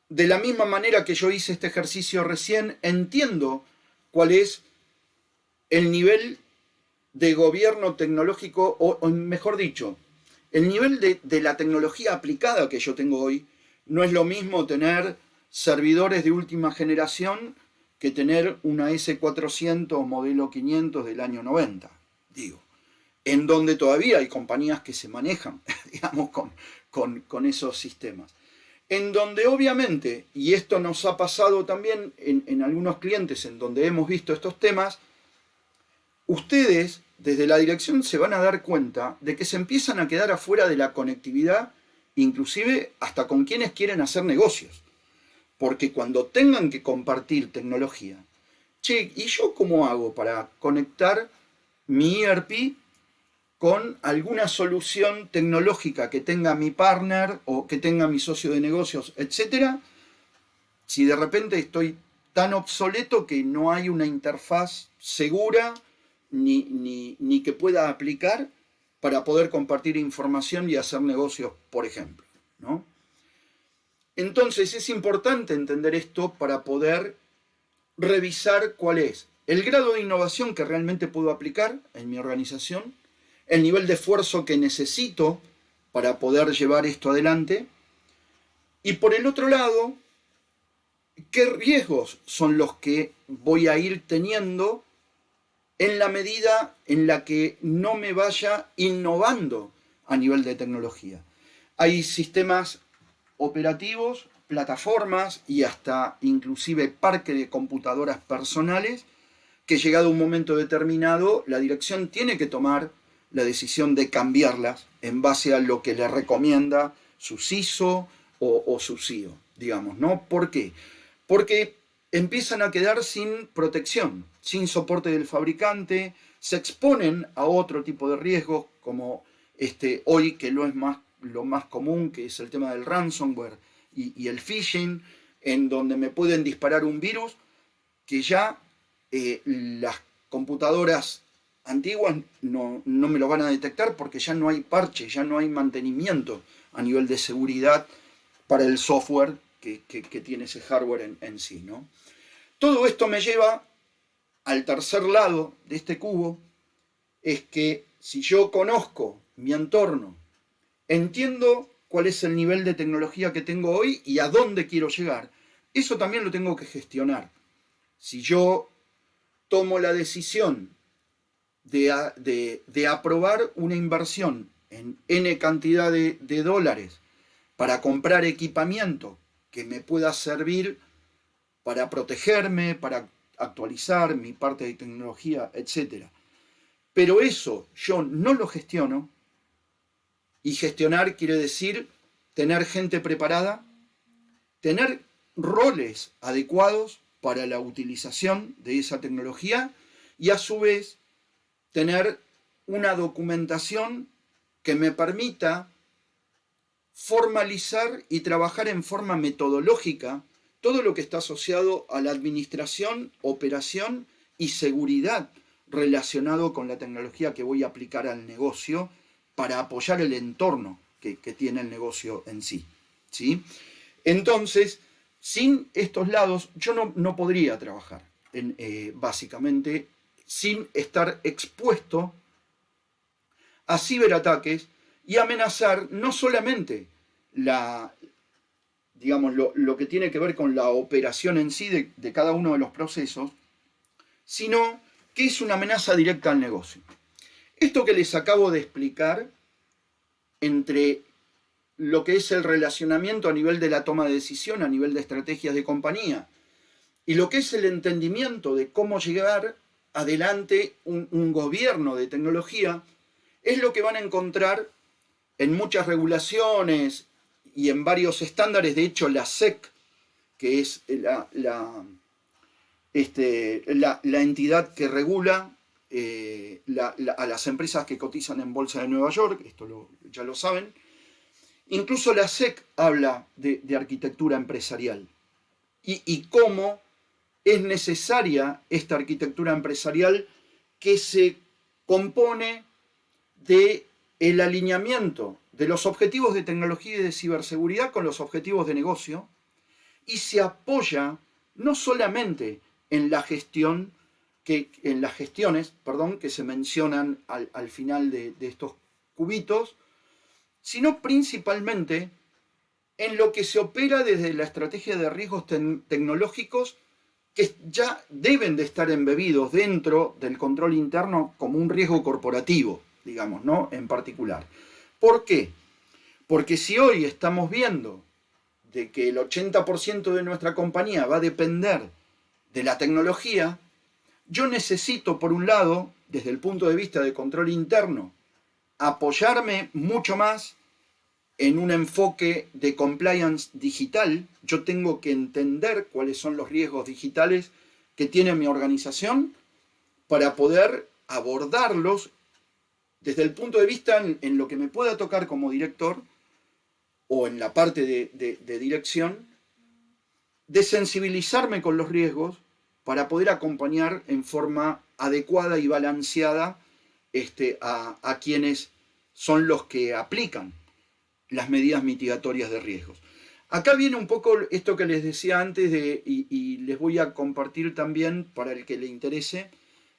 De la misma manera que yo hice este ejercicio recién, entiendo cuál es el nivel de gobierno tecnológico, o mejor dicho, el nivel de la tecnología aplicada que yo tengo hoy. No es lo mismo tener servidores de última generación que tener una S400 modelo 500 del año 90, digo, en donde todavía hay compañías que se manejan, digamos, con esos sistemas. En donde obviamente, y esto nos ha pasado también en algunos clientes en donde hemos visto estos temas, ustedes desde la dirección se van a dar cuenta de que se empiezan a quedar afuera de la conectividad, inclusive hasta con quienes quieren hacer negocios. Porque cuando tengan que compartir tecnología, che, ¿y yo cómo hago para conectar mi ERP con alguna solución tecnológica que tenga mi partner o que tenga mi socio de negocios, etcétera? Si de repente estoy tan obsoleto que no hay una interfaz segura ni que pueda aplicar para poder compartir información y hacer negocios, por ejemplo, ¿no? Entonces es importante entender esto para poder revisar cuál es el grado de innovación que realmente puedo aplicar en mi organización, el nivel de esfuerzo que necesito para poder llevar esto adelante, y por el otro lado, qué riesgos son los que voy a ir teniendo en la medida en la que no me vaya innovando a nivel de tecnología. Hay sistemas operativos, plataformas y hasta inclusive parque de computadoras personales que, llegado un momento determinado, la dirección tiene que tomar la decisión de cambiarlas en base a lo que le recomienda su CISO o su CIO, digamos, ¿no? ¿Por qué? Porque empiezan a quedar sin protección, sin soporte del fabricante, se exponen a otro tipo de riesgos, como hoy, que lo más común, que es el tema del ransomware y el phishing, en donde me pueden disparar un virus que ya las computadoras antiguas no me lo van a detectar, porque ya no hay parche, ya no hay mantenimiento a nivel de seguridad para el software que tiene ese hardware en sí, ¿no? Todo esto me lleva al tercer lado de este cubo, es que si yo conozco mi entorno, entiendo cuál es el nivel de tecnología que tengo hoy y a dónde quiero llegar, eso también lo tengo que gestionar. Si yo tomo la decisión de aprobar una inversión en N cantidad de dólares para comprar equipamiento que me pueda servir para protegerme, para actualizar mi parte de tecnología, etc. Pero eso yo no lo gestiono, y gestionar quiere decir tener gente preparada, tener roles adecuados para la utilización de esa tecnología y a su vez tener una documentación que me permita formalizar y trabajar en forma metodológica todo lo que está asociado a la administración, operación y seguridad relacionado con la tecnología que voy a aplicar al negocio para apoyar el entorno que tiene el negocio en sí, ¿sí? Entonces, sin estos lados, yo no podría trabajar, básicamente, sin estar expuesto a ciberataques y amenazar no solamente lo que tiene que ver con la operación en sí de cada uno de los procesos, sino que es una amenaza directa al negocio. Esto que les acabo de explicar entre lo que es el relacionamiento a nivel de la toma de decisión, a nivel de estrategias de compañía, y lo que es el entendimiento de cómo llevar adelante un gobierno de tecnología, es lo que van a encontrar en muchas regulaciones y en varios estándares. De hecho, la SEC, que es la entidad que regula a las empresas que cotizan en Bolsa de Nueva York, esto ya lo saben, incluso la SEC habla de arquitectura empresarial y cómo es necesaria esta arquitectura empresarial que se compone del alineamiento de los objetivos de tecnología y de ciberseguridad con los objetivos de negocio, y se apoya no solamente en las gestiones que se mencionan al final de estos cubitos, sino principalmente en lo que se opera desde la estrategia de riesgos tecnológicos, que ya deben de estar embebidos dentro del control interno como un riesgo corporativo, digamos, ¿no? En particular. ¿Por qué? Porque si hoy estamos viendo de que el 80% de nuestra compañía va a depender de la tecnología, yo necesito, por un lado, desde el punto de vista de control interno, apoyarme mucho más en un enfoque de compliance digital. Yo tengo que entender cuáles son los riesgos digitales que tiene mi organización para poder abordarlos desde el punto de vista en lo que me pueda tocar como director o en la parte de dirección, de sensibilizarme con los riesgos para poder acompañar en forma adecuada y balanceada a quienes son los que aplican las medidas mitigatorias de riesgos. Acá viene un poco esto que les decía antes y les voy a compartir también, para el que le interese,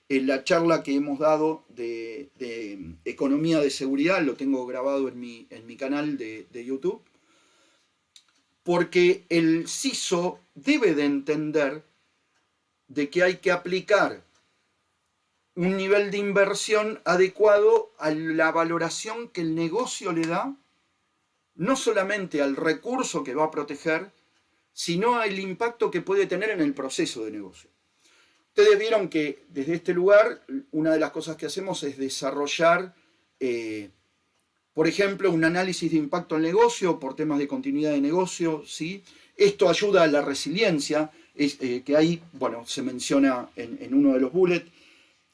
la charla que hemos dado de economía de seguridad. Lo tengo grabado en mi canal de YouTube, porque el CISO debe de entender de que hay que aplicar un nivel de inversión adecuado a la valoración que el negocio le da, no solamente al recurso que va a proteger, sino al impacto que puede tener en el proceso de negocio. Ustedes vieron que desde este lugar una de las cosas que hacemos es desarrollar, por ejemplo, un análisis de impacto al negocio por temas de continuidad de negocio, ¿sí? Esto ayuda a la resiliencia, que ahí, bueno, se menciona en uno de los bullets,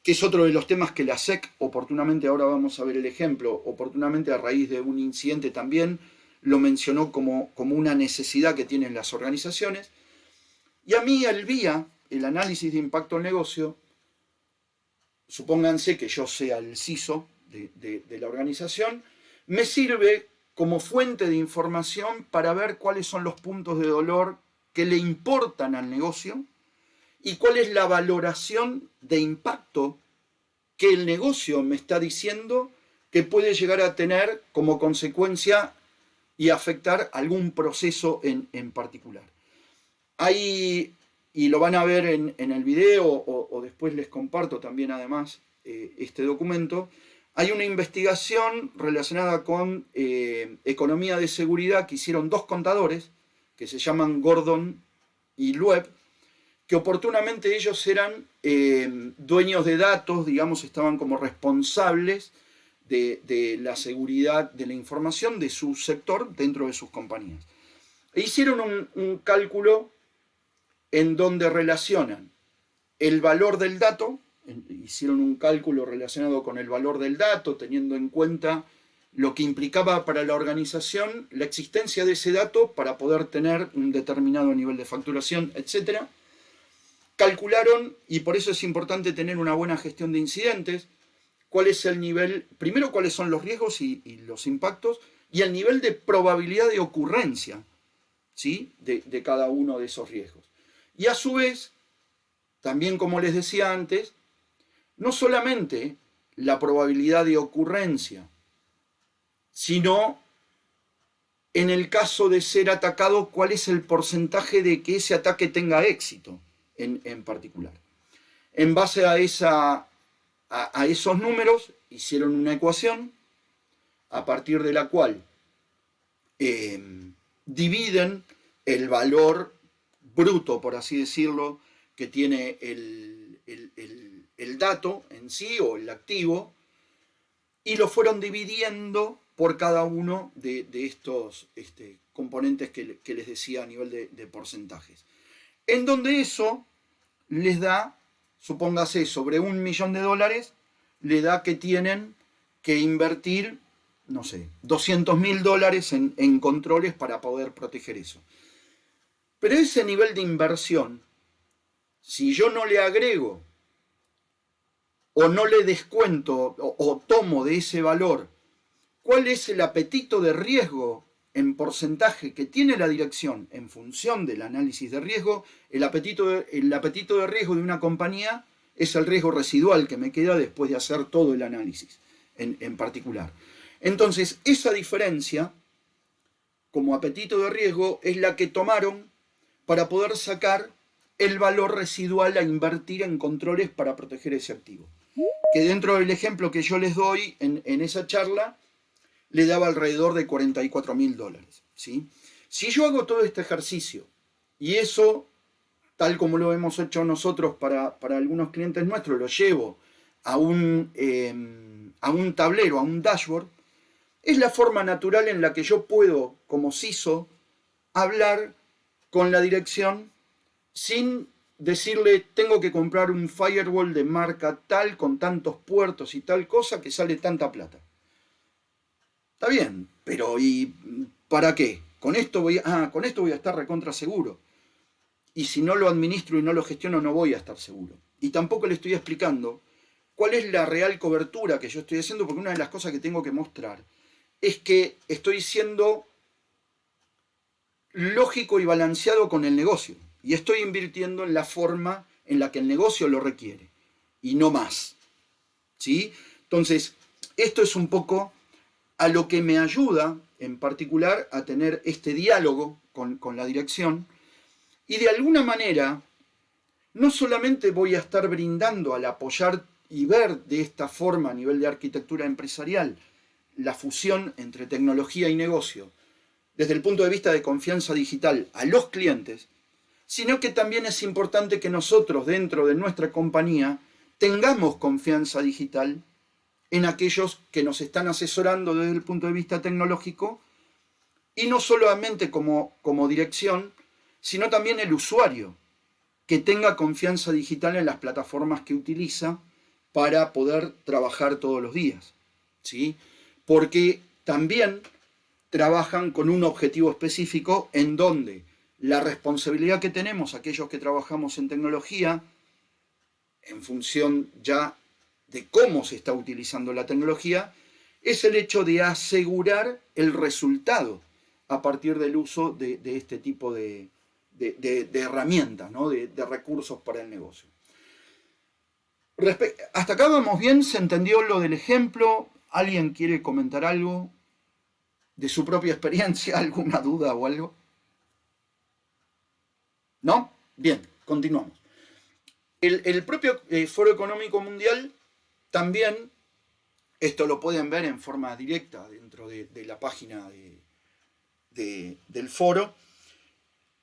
que es otro de los temas que la SEC, oportunamente, ahora vamos a ver el ejemplo, oportunamente a raíz de un incidente también, lo mencionó como una necesidad que tienen las organizaciones. Y a mí el VIA, el análisis de impacto al negocio, supónganse que yo sea el CISO de la organización, me sirve como fuente de información para ver cuáles son los puntos de dolor que le importan al negocio y cuál es la valoración de impacto que el negocio me está diciendo que puede llegar a tener como consecuencia y afectar algún proceso en particular. Hay, y lo van a ver en el video o después les comparto también además este documento, hay una investigación relacionada con economía de seguridad que hicieron dos contadores que se llaman Gordon y Loeb, que oportunamente ellos eran dueños de datos, digamos, estaban como responsables de la seguridad de la información de su sector dentro de sus compañías. E hicieron un cálculo en donde relacionan el valor del dato, hicieron un cálculo relacionado con el valor del dato, teniendo en cuenta lo que implicaba para la organización la existencia de ese dato para poder tener un determinado nivel de facturación, etc. Calcularon, y por eso es importante tener una buena gestión de incidentes, cuál es el nivel, primero cuáles son los riesgos y los impactos, y el nivel de probabilidad de ocurrencia, ¿sí?, de cada uno de esos riesgos. Y a su vez, también como les decía antes, no solamente la probabilidad de ocurrencia, sino en el caso de ser atacado, cuál es el porcentaje de que ese ataque tenga éxito en particular. En base a esos números, hicieron una ecuación a partir de la cual dividen el valor bruto, por así decirlo, que tiene el dato en sí o el activo, y lo fueron dividiendo por cada uno de estos componentes que les decía a nivel de porcentajes. En donde eso les da, supóngase, sobre $1.000.000, le da que tienen que invertir, no sé, $200.000 en controles para poder proteger eso. Pero ese nivel de inversión, si yo no le agrego o no le descuento o tomo de ese valor cuál es el apetito de riesgo en porcentaje que tiene la dirección en función del análisis de riesgo, el apetito de riesgo de una compañía es el riesgo residual que me queda después de hacer todo el análisis en particular. Entonces, esa diferencia como apetito de riesgo es la que tomaron para poder sacar el valor residual a invertir en controles para proteger ese activo. Que dentro del ejemplo que yo les doy en esa charla, le daba alrededor de $44.000, ¿sí? Si yo hago todo este ejercicio, y eso, tal como lo hemos hecho nosotros para algunos clientes nuestros, lo llevo a un tablero, a un dashboard, es la forma natural en la que yo puedo, como CISO, hablar con la dirección sin decirle tengo que comprar un firewall de marca tal, con tantos puertos y tal cosa que sale tanta plata. Está bien, pero ¿y para qué? Con esto voy a estar recontra seguro. Y si no lo administro y no lo gestiono, no voy a estar seguro. Y tampoco le estoy explicando cuál es la real cobertura que yo estoy haciendo, porque una de las cosas que tengo que mostrar es que estoy siendo lógico y balanceado con el negocio. Y estoy invirtiendo en la forma en la que el negocio lo requiere. Y no más. ¿Sí? Entonces, esto es un poco a lo que me ayuda, en particular, a tener este diálogo con la dirección. Y de alguna manera, no solamente voy a estar brindando al apoyar y ver de esta forma a nivel de arquitectura empresarial la fusión entre tecnología y negocio, desde el punto de vista de confianza digital a los clientes, sino que también es importante que nosotros dentro de nuestra compañía tengamos confianza digital en aquellos que nos están asesorando desde el punto de vista tecnológico, y no solamente como dirección, sino también el usuario, que tenga confianza digital en las plataformas que utiliza para poder trabajar todos los días, ¿sí? Porque también trabajan con un objetivo específico en donde la responsabilidad que tenemos aquellos que trabajamos en tecnología, en función ya de cómo se está utilizando la tecnología, es el hecho de asegurar el resultado a partir del uso de este tipo de herramientas, ¿no? de recursos para el negocio. ¿Hasta acá vamos bien? ¿Se entendió lo del ejemplo? ¿Alguien quiere comentar algo de su propia experiencia? ¿Alguna duda o algo? ¿No? Bien, continuamos. El propio Foro Económico Mundial también, esto lo pueden ver en forma directa dentro de la página del foro,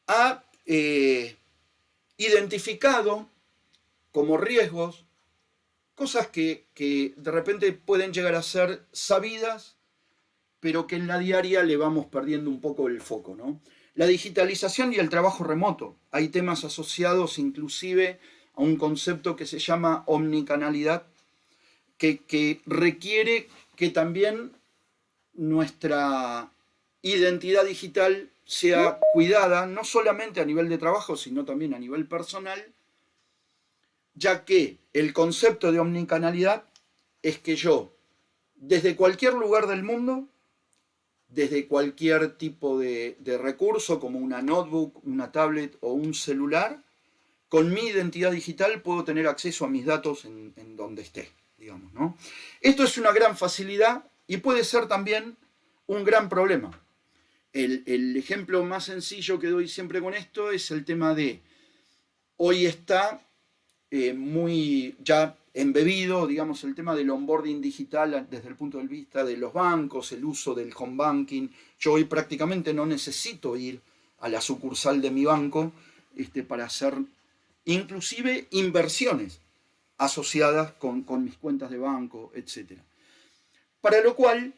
ha identificado como riesgos cosas que de repente pueden llegar a ser sabidas, pero que en la diaria le vamos perdiendo un poco el foco, ¿no? La digitalización y el trabajo remoto. Hay temas asociados inclusive a un concepto que se llama omnicanalidad, que requiere que también nuestra identidad digital sea cuidada, no solamente a nivel de trabajo, sino también a nivel personal, ya que el concepto de omnicanalidad es que yo, desde cualquier lugar del mundo, desde cualquier tipo de recurso, como una notebook, una tablet o un celular, con mi identidad digital puedo tener acceso a mis datos en donde esté, digamos, ¿no? Esto es una gran facilidad y puede ser también un gran problema. El ejemplo más sencillo que doy siempre con esto es el tema de, hoy está muy ya embebido, digamos, el tema del onboarding digital desde el punto de vista de los bancos, el uso del home banking. Yo hoy prácticamente no necesito ir a la sucursal de mi banco para hacer inclusive inversiones asociadas con mis cuentas de banco, etc. Para lo cual,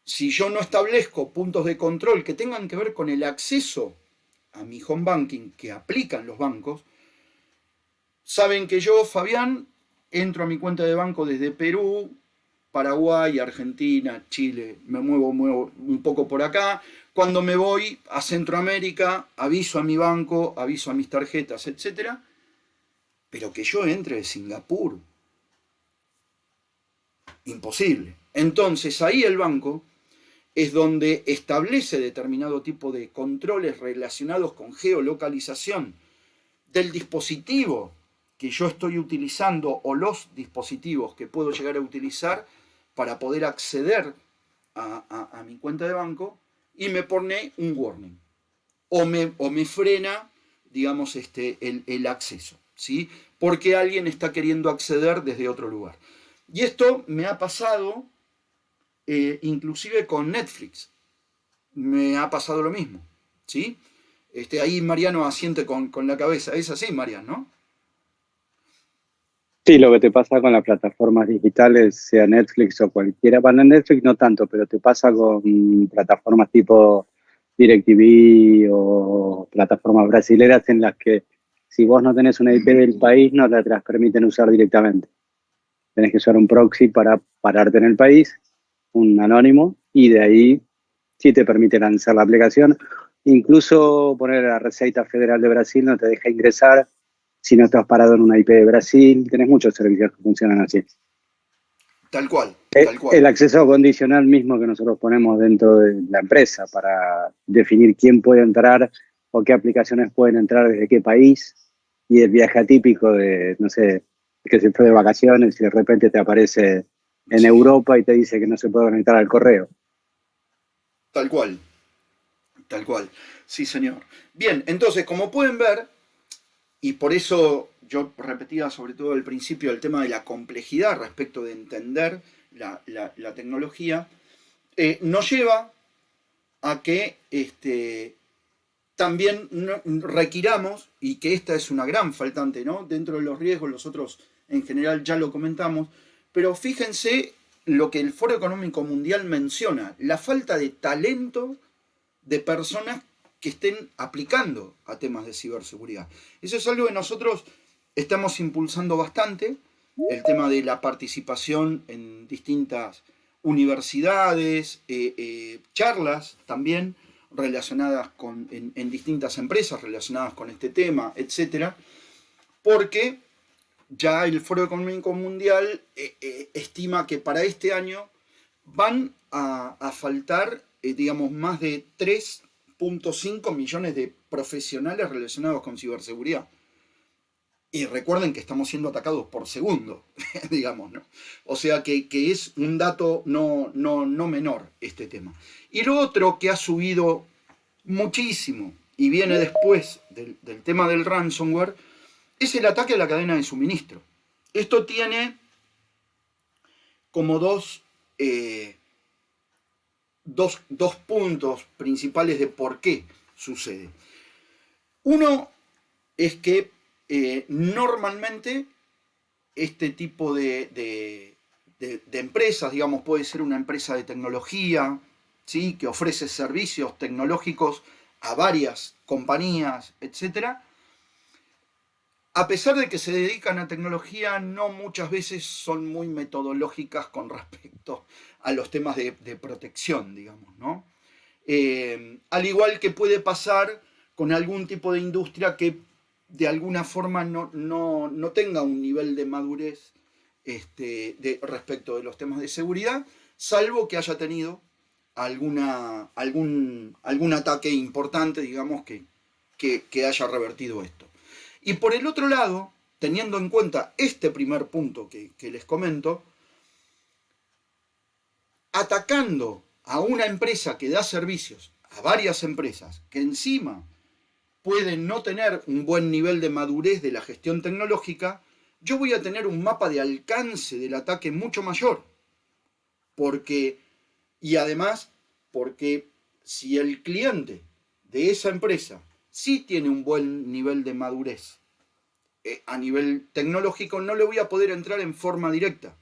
si yo no establezco puntos de control que tengan que ver con el acceso a mi home banking que aplican los bancos, saben que yo, Fabián, entro a mi cuenta de banco desde Perú, Paraguay, Argentina, Chile, me muevo un poco por acá. Cuando me voy a Centroamérica, aviso a mi banco, aviso a mis tarjetas, etc. Pero que yo entre de Singapur, imposible. Entonces ahí el banco es donde establece determinado tipo de controles relacionados con geolocalización del dispositivo que yo estoy utilizando o los dispositivos que puedo llegar a utilizar para poder acceder a mi cuenta de banco, y me pone un warning o me frena, digamos, el acceso, ¿sí? Porque alguien está queriendo acceder desde otro lugar. Y esto me ha pasado inclusive con Netflix. Me ha pasado lo mismo, ¿sí? Ahí Mariano asiente con la cabeza. Es así, Mariano, ¿no? Sí, lo que te pasa con las plataformas digitales, sea Netflix o cualquiera, bueno, Netflix no tanto, pero te pasa con plataformas tipo DirecTV o plataformas brasileras en las que si vos no tenés una IP del país, no te las permiten usar directamente. Tenés que usar un proxy para pararte en el país, un anónimo, y de ahí sí te permite lanzar la aplicación. Incluso poner la Receita Federal de Brasil no te deja ingresar si no estás parado en una IP de Brasil. Tenés muchos servicios que funcionan así. Tal cual, tal cual. El acceso condicional mismo que nosotros ponemos dentro de la empresa para definir quién puede entrar o qué aplicaciones pueden entrar desde qué país, y el viaje atípico de, no sé, que se fue de vacaciones y de repente te aparece en Europa y te dice que no se puede conectar al correo. Tal cual, tal cual. Sí, señor. Bien, entonces, como pueden ver, y por eso yo repetía sobre todo al principio el tema de la complejidad respecto de entender la tecnología, nos lleva a que también requiramos, y que esta es una gran faltante, ¿no? Dentro de los riesgos, los otros en general ya lo comentamos, pero fíjense lo que el Foro Económico Mundial menciona, la falta de talento de personas que estén aplicando a temas de ciberseguridad. Eso es algo que nosotros estamos impulsando bastante, el tema de la participación en distintas universidades, charlas también relacionadas en distintas empresas relacionadas con este tema, etcétera, porque ya el Foro Económico Mundial estima que para este año van a faltar, digamos, más de 3.5 millones de profesionales relacionados con ciberseguridad. Y recuerden que estamos siendo atacados por segundo, digamos, ¿no? O sea que es un dato no menor este tema. Y lo otro que ha subido muchísimo y viene después del tema del ransomware, es el ataque a la cadena de suministro. Esto tiene como dos puntos principales de por qué sucede. Uno es que normalmente este tipo de empresas, digamos, puede ser una empresa de tecnología, ¿sí?, que ofrece servicios tecnológicos a varias compañías, etc. A pesar de que se dedican a tecnología, no muchas veces son muy metodológicas con respecto a los temas de protección, digamos, ¿no? Al igual que puede pasar con algún tipo de industria que de alguna forma no tenga un nivel de madurez respecto de los temas de seguridad, salvo que haya tenido algún ataque importante, digamos, que haya revertido esto. Y por el otro lado, teniendo en cuenta este primer punto que les comento, atacando a una empresa que da servicios a varias empresas que encima pueden no tener un buen nivel de madurez de la gestión tecnológica, yo voy a tener un mapa de alcance del ataque mucho mayor. Y además, porque si el cliente de esa empresa sí tiene un buen nivel de madurez a nivel tecnológico, no le voy a poder entrar en forma directa,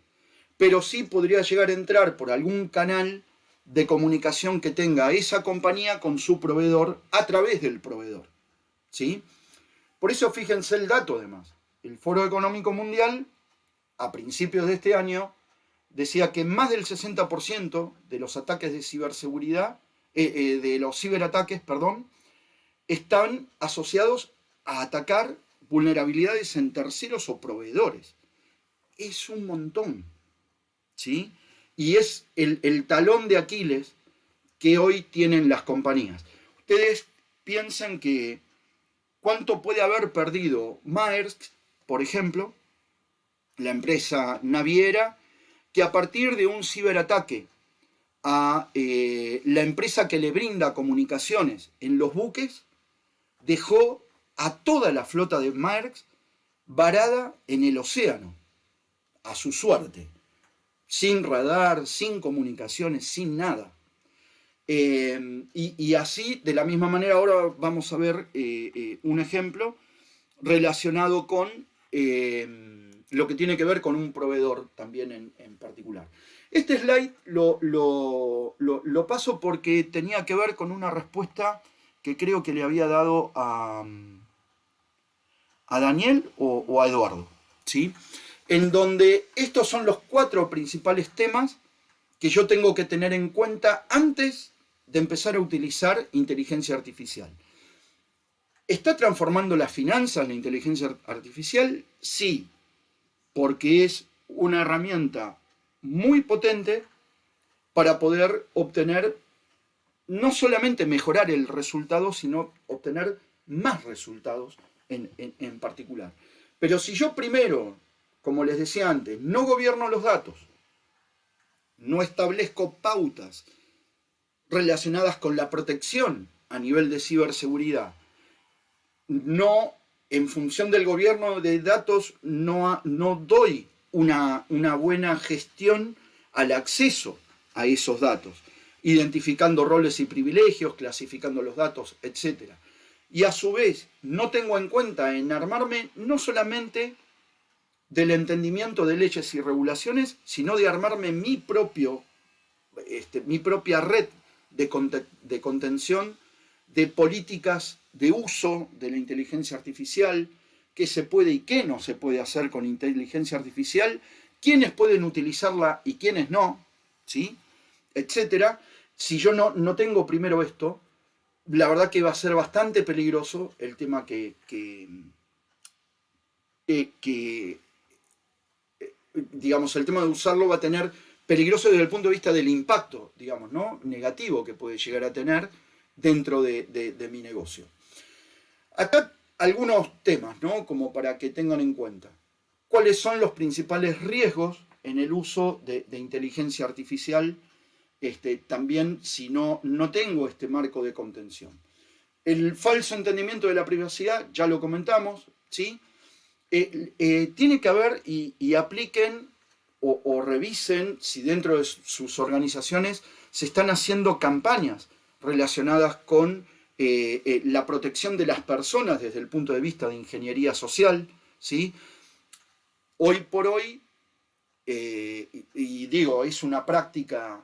pero sí podría llegar a entrar por algún canal de comunicación que tenga esa compañía con su proveedor a través del proveedor, ¿sí? Por eso fíjense el dato además. El Foro Económico Mundial, a principios de este año, decía que más del 60% de los ataques de ciberseguridad, de los ciberataques, están asociados a atacar vulnerabilidades en terceros o proveedores. Es un montón, ¿sí? Y es el talón de Aquiles que hoy tienen las compañías. Ustedes piensan que cuánto puede haber perdido Maersk, por ejemplo, la empresa naviera, que a partir de un ciberataque a la empresa que le brinda comunicaciones en los buques, dejó a toda la flota de Maersk varada en el océano, a su suerte, sin radar, sin comunicaciones, sin nada. Y así, de la misma manera, ahora vamos a ver un ejemplo relacionado con lo que tiene que ver con un proveedor también en particular. Este slide lo paso porque tenía que ver con una respuesta que creo que le había dado a Daniel o a Eduardo, ¿sí? En donde estos son los 4 principales temas que yo tengo que tener en cuenta antes de empezar a utilizar inteligencia artificial. ¿Está transformando las finanzas la inteligencia artificial? Sí, porque es una herramienta muy potente para poder obtener, no solamente mejorar el resultado, sino obtener más resultados en particular. Pero si yo primero, como les decía antes, no gobierno los datos, no establezco pautas relacionadas con la protección a nivel de ciberseguridad, no, en función del gobierno de datos, no doy una buena gestión al acceso a esos datos, identificando roles y privilegios, clasificando los datos, etc. Y a su vez, no tengo en cuenta en armarme no solamente del entendimiento de leyes y regulaciones, sino de armarme mi propia red de contención, de políticas de uso de la inteligencia artificial, qué se puede y qué no se puede hacer con inteligencia artificial, quiénes pueden utilizarla y quiénes no, ¿sí?, etcétera. Si yo no tengo primero esto, la verdad que va a ser bastante peligroso el tema digamos, el tema de usarlo va a tener peligroso desde el punto de vista del impacto, digamos, ¿no?, negativo que puede llegar a tener dentro de mi negocio. Acá algunos temas, ¿no?, como para que tengan en cuenta. ¿Cuáles son los principales riesgos en el uso de inteligencia artificial? También si no tengo este marco de contención. El falso entendimiento de la privacidad, ya lo comentamos, ¿sí? Tiene que haber y apliquen o revisen si dentro de sus organizaciones se están haciendo campañas relacionadas con la protección de las personas desde el punto de vista de ingeniería social, ¿sí? Hoy por hoy, y digo, es una práctica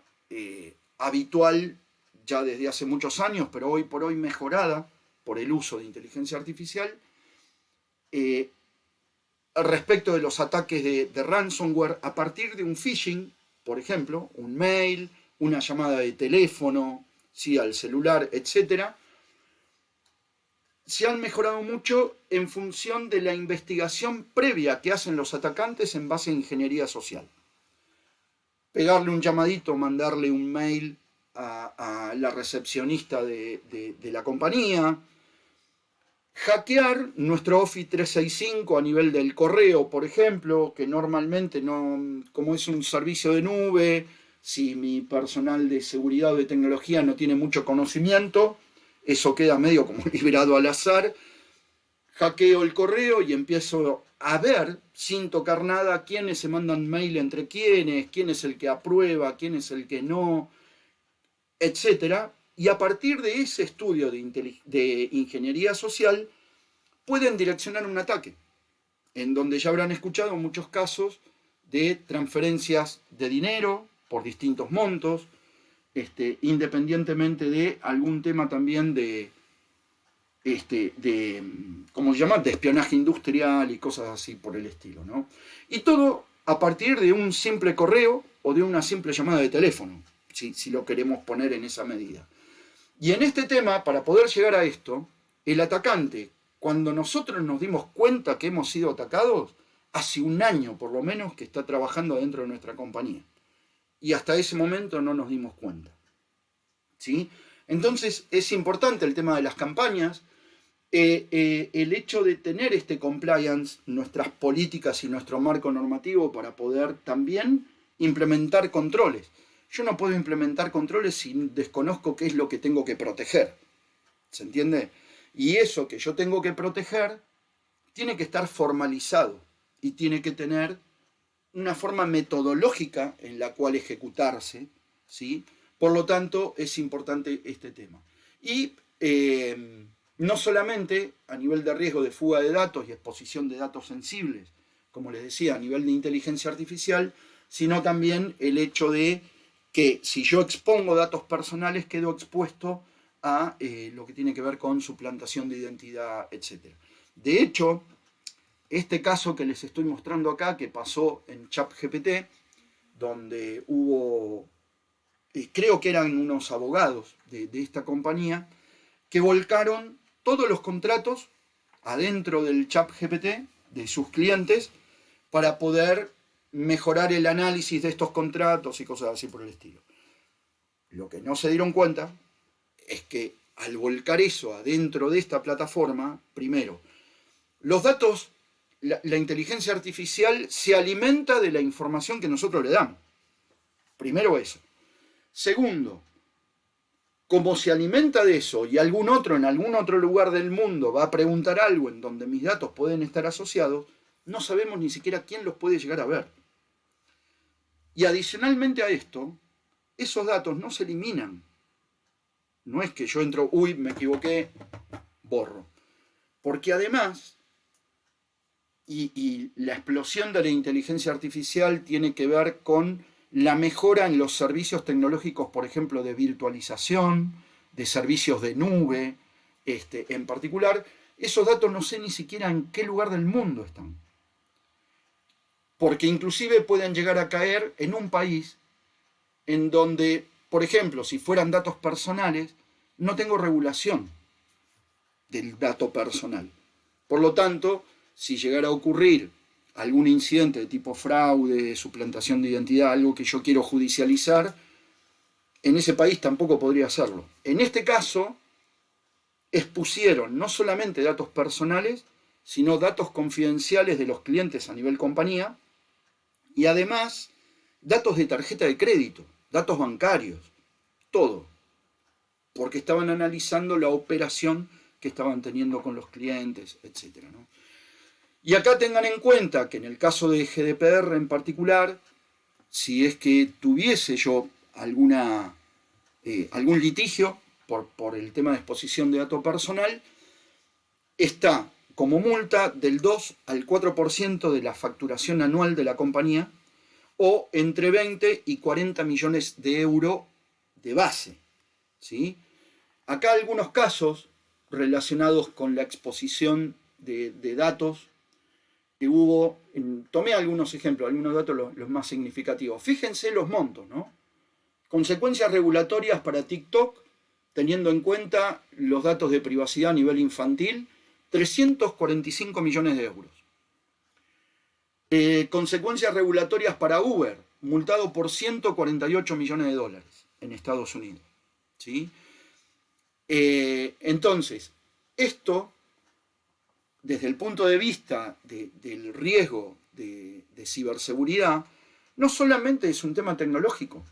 habitual ya desde hace muchos años, pero hoy por hoy mejorada por el uso de inteligencia artificial, respecto de los ataques de ransomware a partir de un phishing, por ejemplo, un mail, una llamada de teléfono, ¿sí? Al celular, etc., se han mejorado mucho en función de la investigación previa que hacen los atacantes en base a ingeniería social. Pegarle un llamadito, mandarle un mail a la recepcionista de la compañía, hackear nuestro Office 365 a nivel del correo, por ejemplo, que normalmente no, como es un servicio de nube, si mi personal de seguridad o de tecnología no tiene mucho conocimiento, eso queda medio como liberado al azar. Hackeo el correo y empiezo a ver, sin tocar nada, quiénes se mandan mail entre quiénes, quién es el que aprueba, quién es el que no, etc. Y a partir de ese estudio de ingeniería social, pueden direccionar un ataque, en donde ya habrán escuchado muchos casos de transferencias de dinero por distintos montos, independientemente de algún tema también ¿cómo se llama?, de espionaje industrial y cosas así por el estilo, ¿no? Y todo a partir de un simple correo o de una simple llamada de teléfono, si lo queremos poner en esa medida. Y en este tema, para poder llegar a esto, el atacante, cuando nosotros nos dimos cuenta que hemos sido atacados, hace un año por lo menos que está trabajando dentro de nuestra compañía. Y hasta ese momento no nos dimos cuenta, ¿sí? Entonces es importante el tema de las campañas, el hecho de tener este compliance, nuestras políticas y nuestro marco normativo para poder también implementar controles. Yo no puedo implementar controles si desconozco qué es lo que tengo que proteger, ¿se entiende? Y eso que yo tengo que proteger tiene que estar formalizado y tiene que tener una forma metodológica en la cual ejecutarse, ¿sí? Por lo tanto, es importante este tema. Y no solamente a nivel de riesgo de fuga de datos y exposición de datos sensibles, como les decía, a nivel de inteligencia artificial, sino también el hecho de que si yo expongo datos personales, quedo expuesto a lo que tiene que ver con suplantación de identidad, etc. De hecho, este caso que les estoy mostrando acá, que pasó en ChatGPT, donde hubo, creo que eran unos abogados de esta compañía, que volcaron todos los contratos adentro del ChatGPT de sus clientes para poder mejorar el análisis de estos contratos y cosas así por el estilo. Lo que no se dieron cuenta es que al volcar eso adentro de esta plataforma, primero, los datos, la inteligencia artificial se alimenta de la información que nosotros le damos. Primero eso. Segundo, como se alimenta de eso y algún otro en algún otro lugar del mundo va a preguntar algo en donde mis datos pueden estar asociados, no sabemos ni siquiera quién los puede llegar a ver. Y adicionalmente a esto, esos datos no se eliminan. No es que yo entro, uy, me equivoqué, borro. Porque además, y la explosión de la inteligencia artificial tiene que ver con la mejora en los servicios tecnológicos, por ejemplo, de virtualización, de servicios de nube, en particular, esos datos no sé ni siquiera en qué lugar del mundo están. Porque inclusive pueden llegar a caer en un país en donde, por ejemplo, si fueran datos personales, no tengo regulación del dato personal. Por lo tanto, si llegara a ocurrir algún incidente de tipo fraude, suplantación de identidad, algo que yo quiero judicializar, en ese país tampoco podría hacerlo. En este caso, expusieron no solamente datos personales, sino datos confidenciales de los clientes a nivel compañía, y además datos de tarjeta de crédito, datos bancarios, todo. porque estaban analizando la operación que estaban teniendo con los clientes, etc., ¿no? Y acá tengan en cuenta que en el caso de GDPR en particular, si es que tuviese yo algún litigio por el tema de exposición de datos personal, está como multa del 2 al 4% de la facturación anual de la compañía, o entre 20 y 40 millones de euros de base, ¿sí? Acá algunos casos relacionados con la exposición de datos que hubo, tomé algunos ejemplos, algunos datos los más significativos. Fíjense los montos, ¿no? Consecuencias regulatorias para TikTok, teniendo en cuenta los datos de privacidad a nivel infantil, 345 millones de euros. Consecuencias regulatorias para Uber, multado por 148 millones de dólares en Estados Unidos, ¿sí? Entonces, esto, desde el punto de vista del riesgo de ciberseguridad, no solamente es un tema tecnológico,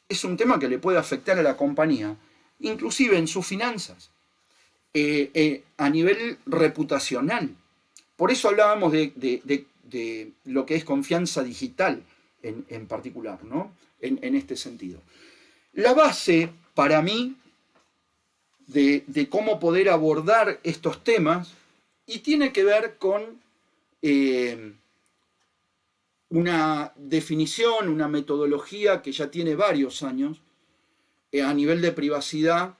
es un tema que le puede afectar a la compañía, inclusive en sus finanzas, a nivel reputacional. Por eso hablábamos de lo que es confianza digital en particular, ¿no? En este sentido. La base, para mí, de cómo poder abordar estos temas, y tiene que ver con una definición, una metodología que ya tiene varios años, a nivel de privacidad.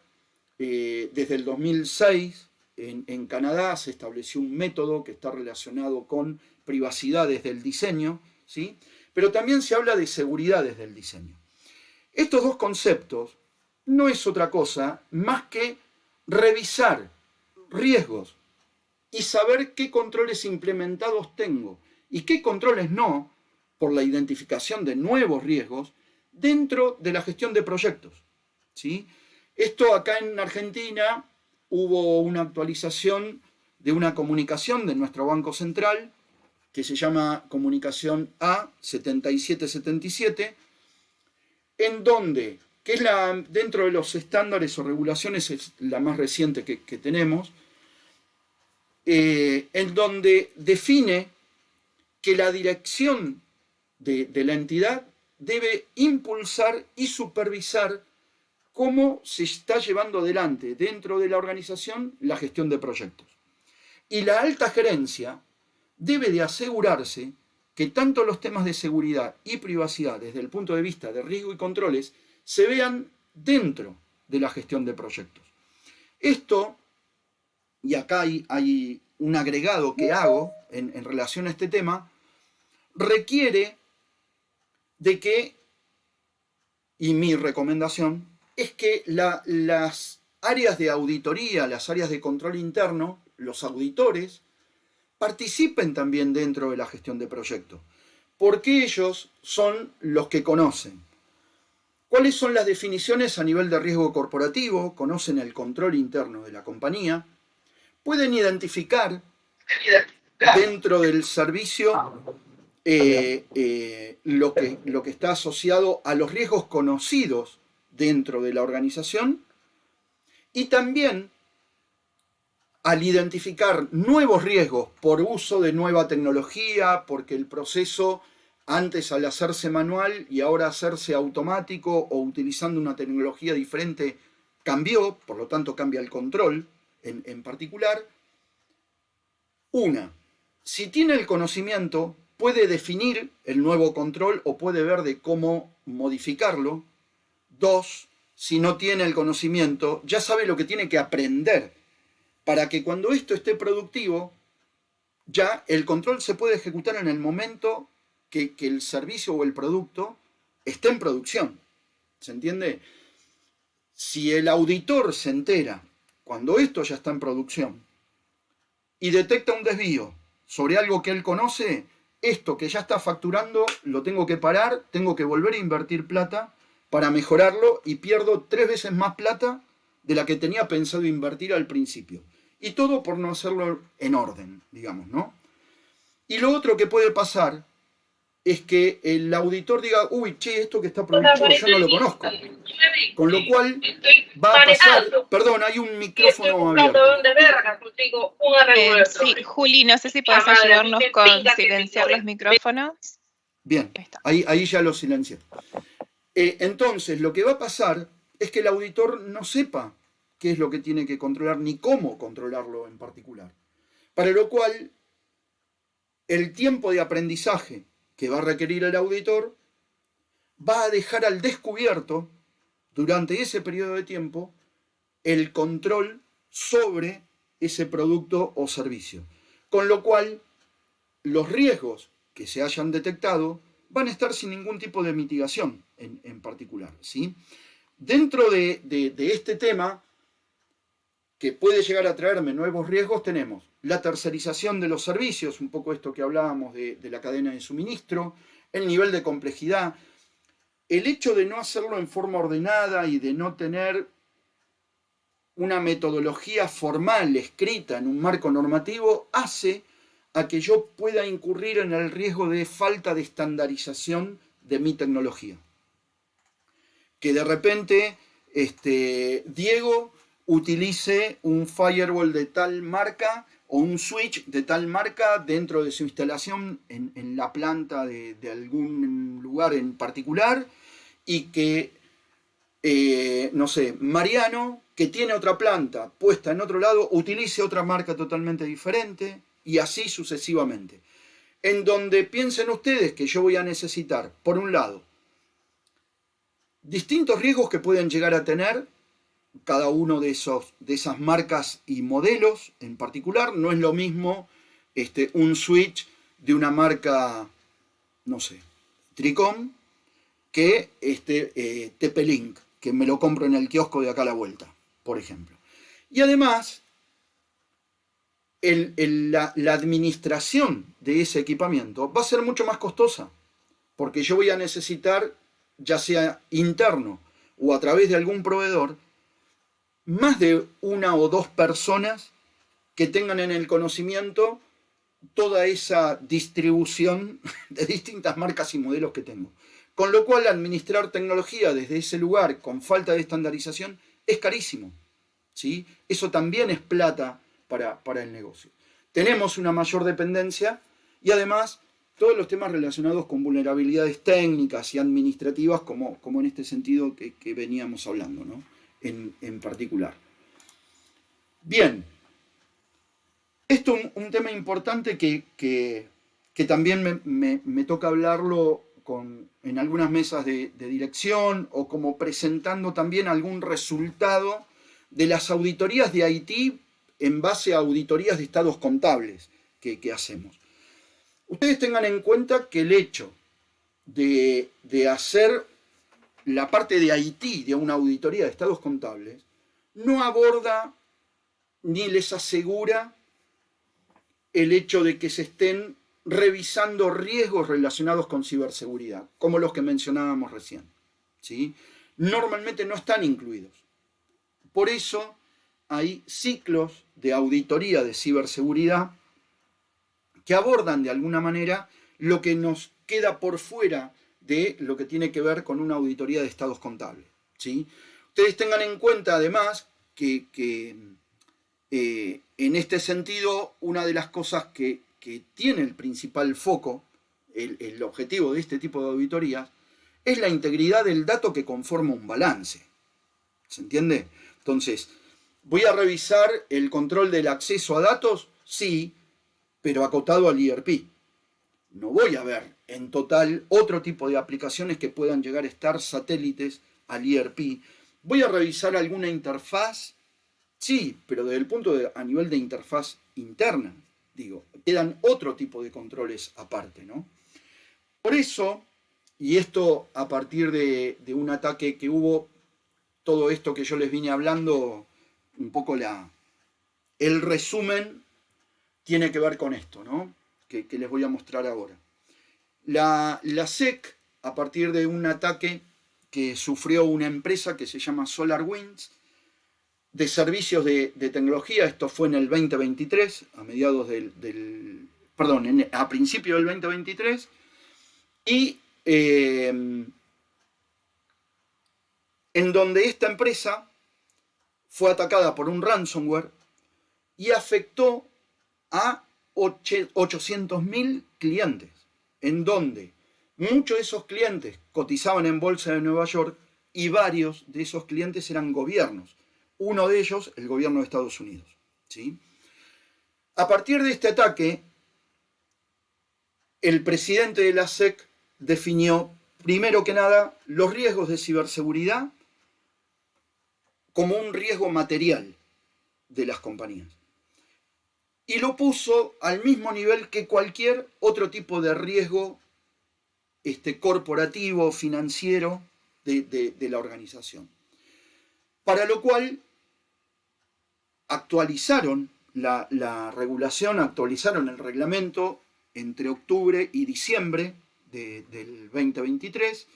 Desde el 2006 en Canadá se estableció un método que está relacionado con privacidad desde el diseño, ¿sí? Pero también se habla de seguridad desde el diseño. Estos dos conceptos no es otra cosa más que revisar riesgos y saber qué controles implementados tengo y qué controles no, por la identificación de nuevos riesgos dentro de la gestión de proyectos, ¿sí? Esto acá en Argentina hubo una actualización de una comunicación de nuestro Banco Central que se llama Comunicación A7777, en donde, que es dentro de los estándares o regulaciones, es la más reciente que tenemos, en donde define que la dirección de la entidad debe impulsar y supervisar cómo se está llevando adelante dentro de la organización la gestión de proyectos. Y la alta gerencia debe de asegurarse que tanto los temas de seguridad y privacidad desde el punto de vista de riesgo y controles se vean dentro de la gestión de proyectos. Esto, y acá hay un agregado que hago en relación a este tema, requiere de que, y mi recomendación, es que las áreas de auditoría, las áreas de control interno, los auditores, participen también dentro de la gestión de proyectos, porque ellos son los que conocen cuáles son las definiciones a nivel de riesgo corporativo, conocen el control interno de la compañía, pueden identificar dentro del servicio lo que está asociado a los riesgos conocidos dentro de la organización, y también al identificar nuevos riesgos por uso de nueva tecnología, porque el proceso antes al hacerse manual y ahora hacerse automático o utilizando una tecnología diferente cambió, por lo tanto cambia el control en particular. Si tiene el conocimiento, puede definir el nuevo control o puede ver de cómo modificarlo. 2, si no tiene el conocimiento, ya sabe lo que tiene que aprender para que cuando esto esté productivo, ya el control se puede ejecutar en el momento que el servicio o el producto esté en producción. ¿Se entiende? Si el auditor se entera cuando esto ya está en producción y detecta un desvío sobre algo que él conoce, esto que ya está facturando lo tengo que parar, tengo que volver a invertir plata para mejorarlo y pierdo 3 veces más plata de la que tenía pensado invertir al principio. Y todo por no hacerlo en orden, digamos, ¿no? Y lo otro que puede pasar es que el auditor diga, uy, che, esto que está productivo yo no lo conozco. Con lo cual va a pasar, perdón, hay un micrófono abierto. Sí, Juli, no sé si podés ayudarnos con silenciar los micrófonos. Bien, ahí ya lo silencié. Entonces, lo que va a pasar es que el auditor no sepa qué es lo que tiene que controlar ni cómo controlarlo en particular. Para lo cual, el tiempo de aprendizaje que va a requerir el auditor va a dejar al descubierto, durante ese periodo de tiempo, el control sobre ese producto o servicio. Con lo cual, los riesgos que se hayan detectado van a estar sin ningún tipo de mitigación en particular, ¿sí? Dentro de este tema, que puede llegar a traerme nuevos riesgos, tenemos la tercerización de los servicios, un poco esto que hablábamos de la cadena de suministro, el nivel de complejidad, el hecho de no hacerlo en forma ordenada y de no tener una metodología formal escrita en un marco normativo hace a que yo pueda incurrir en el riesgo de falta de estandarización de mi tecnología. Que de repente Diego utilice un firewall de tal marca o un switch de tal marca dentro de su instalación en la planta de algún lugar en particular y que, no sé, Mariano, que tiene otra planta puesta en otro lado, utilice otra marca totalmente diferente y así sucesivamente. En donde piensen ustedes que yo voy a necesitar, por un lado, distintos riesgos que pueden llegar a tener cada uno de esas marcas y modelos en particular. No es lo mismo un switch de una marca, no sé, Tricom, que TP-Link, que me lo compro en el kiosco de acá a la vuelta, por ejemplo. Y además, la administración de ese equipamiento va a ser mucho más costosa, porque yo voy a necesitar, ya sea interno o a través de algún proveedor, más de una o dos personas que tengan en el conocimiento toda esa distribución de distintas marcas y modelos que tengo. Con lo cual, administrar tecnología desde ese lugar con falta de estandarización es carísimo, ¿sí? Eso también es plata para el negocio. Tenemos una mayor dependencia y además todos los temas relacionados con vulnerabilidades técnicas y administrativas como en este sentido que veníamos hablando, ¿no? En particular. Bien, esto es un tema importante que también me toca hablarlo en algunas mesas de dirección o como presentando también algún resultado de las auditorías de Haití en base a auditorías de estados contables que hacemos. Ustedes tengan en cuenta que el hecho de hacer la parte de Haití de una auditoría de estados contables no aborda ni les asegura el hecho de que se estén revisando riesgos relacionados con ciberseguridad, como los que mencionábamos recién, ¿sí? Normalmente no están incluidos. Por eso hay ciclos de auditoría de ciberseguridad que abordan de alguna manera lo que nos queda por fuera de lo que tiene que ver con una auditoría de estados contables, ¿sí? Ustedes tengan en cuenta además que en este sentido una de las cosas que tiene el principal foco, el objetivo de este tipo de auditorías, es la integridad del dato que conforma un balance. ¿Se entiende? Entonces, ¿voy a revisar el control del acceso a datos? Sí, pero acotado al IRP. No voy a ver en total otro tipo de aplicaciones que puedan llegar a estar satélites al IRP. ¿Voy a revisar alguna interfaz? Sí, pero desde el punto a nivel de interfaz interna, digo, quedan otro tipo de controles aparte, ¿no? Por eso, y esto a partir de un ataque que hubo, todo esto que yo les vine hablando, un poco el resumen tiene que ver con esto, ¿no? Que les voy a mostrar ahora. La SEC, a partir de un ataque que sufrió una empresa que se llama SolarWinds, de servicios de tecnología, esto fue en el 2023, a principios del 2023, y en donde esta empresa fue atacada por un ransomware y afectó a 800.000 clientes, en donde muchos de esos clientes cotizaban en Bolsa de Nueva York y varios de esos clientes eran gobiernos. Uno de ellos, el gobierno de Estados Unidos. ¿Sí? A partir de este ataque, el presidente de la SEC definió, primero que nada, los riesgos de ciberseguridad como un riesgo material de las compañías. Y lo puso al mismo nivel que cualquier otro tipo de riesgo corporativo, financiero de la organización. Para lo cual actualizaron la regulación, actualizaron el reglamento entre octubre y diciembre del 2023,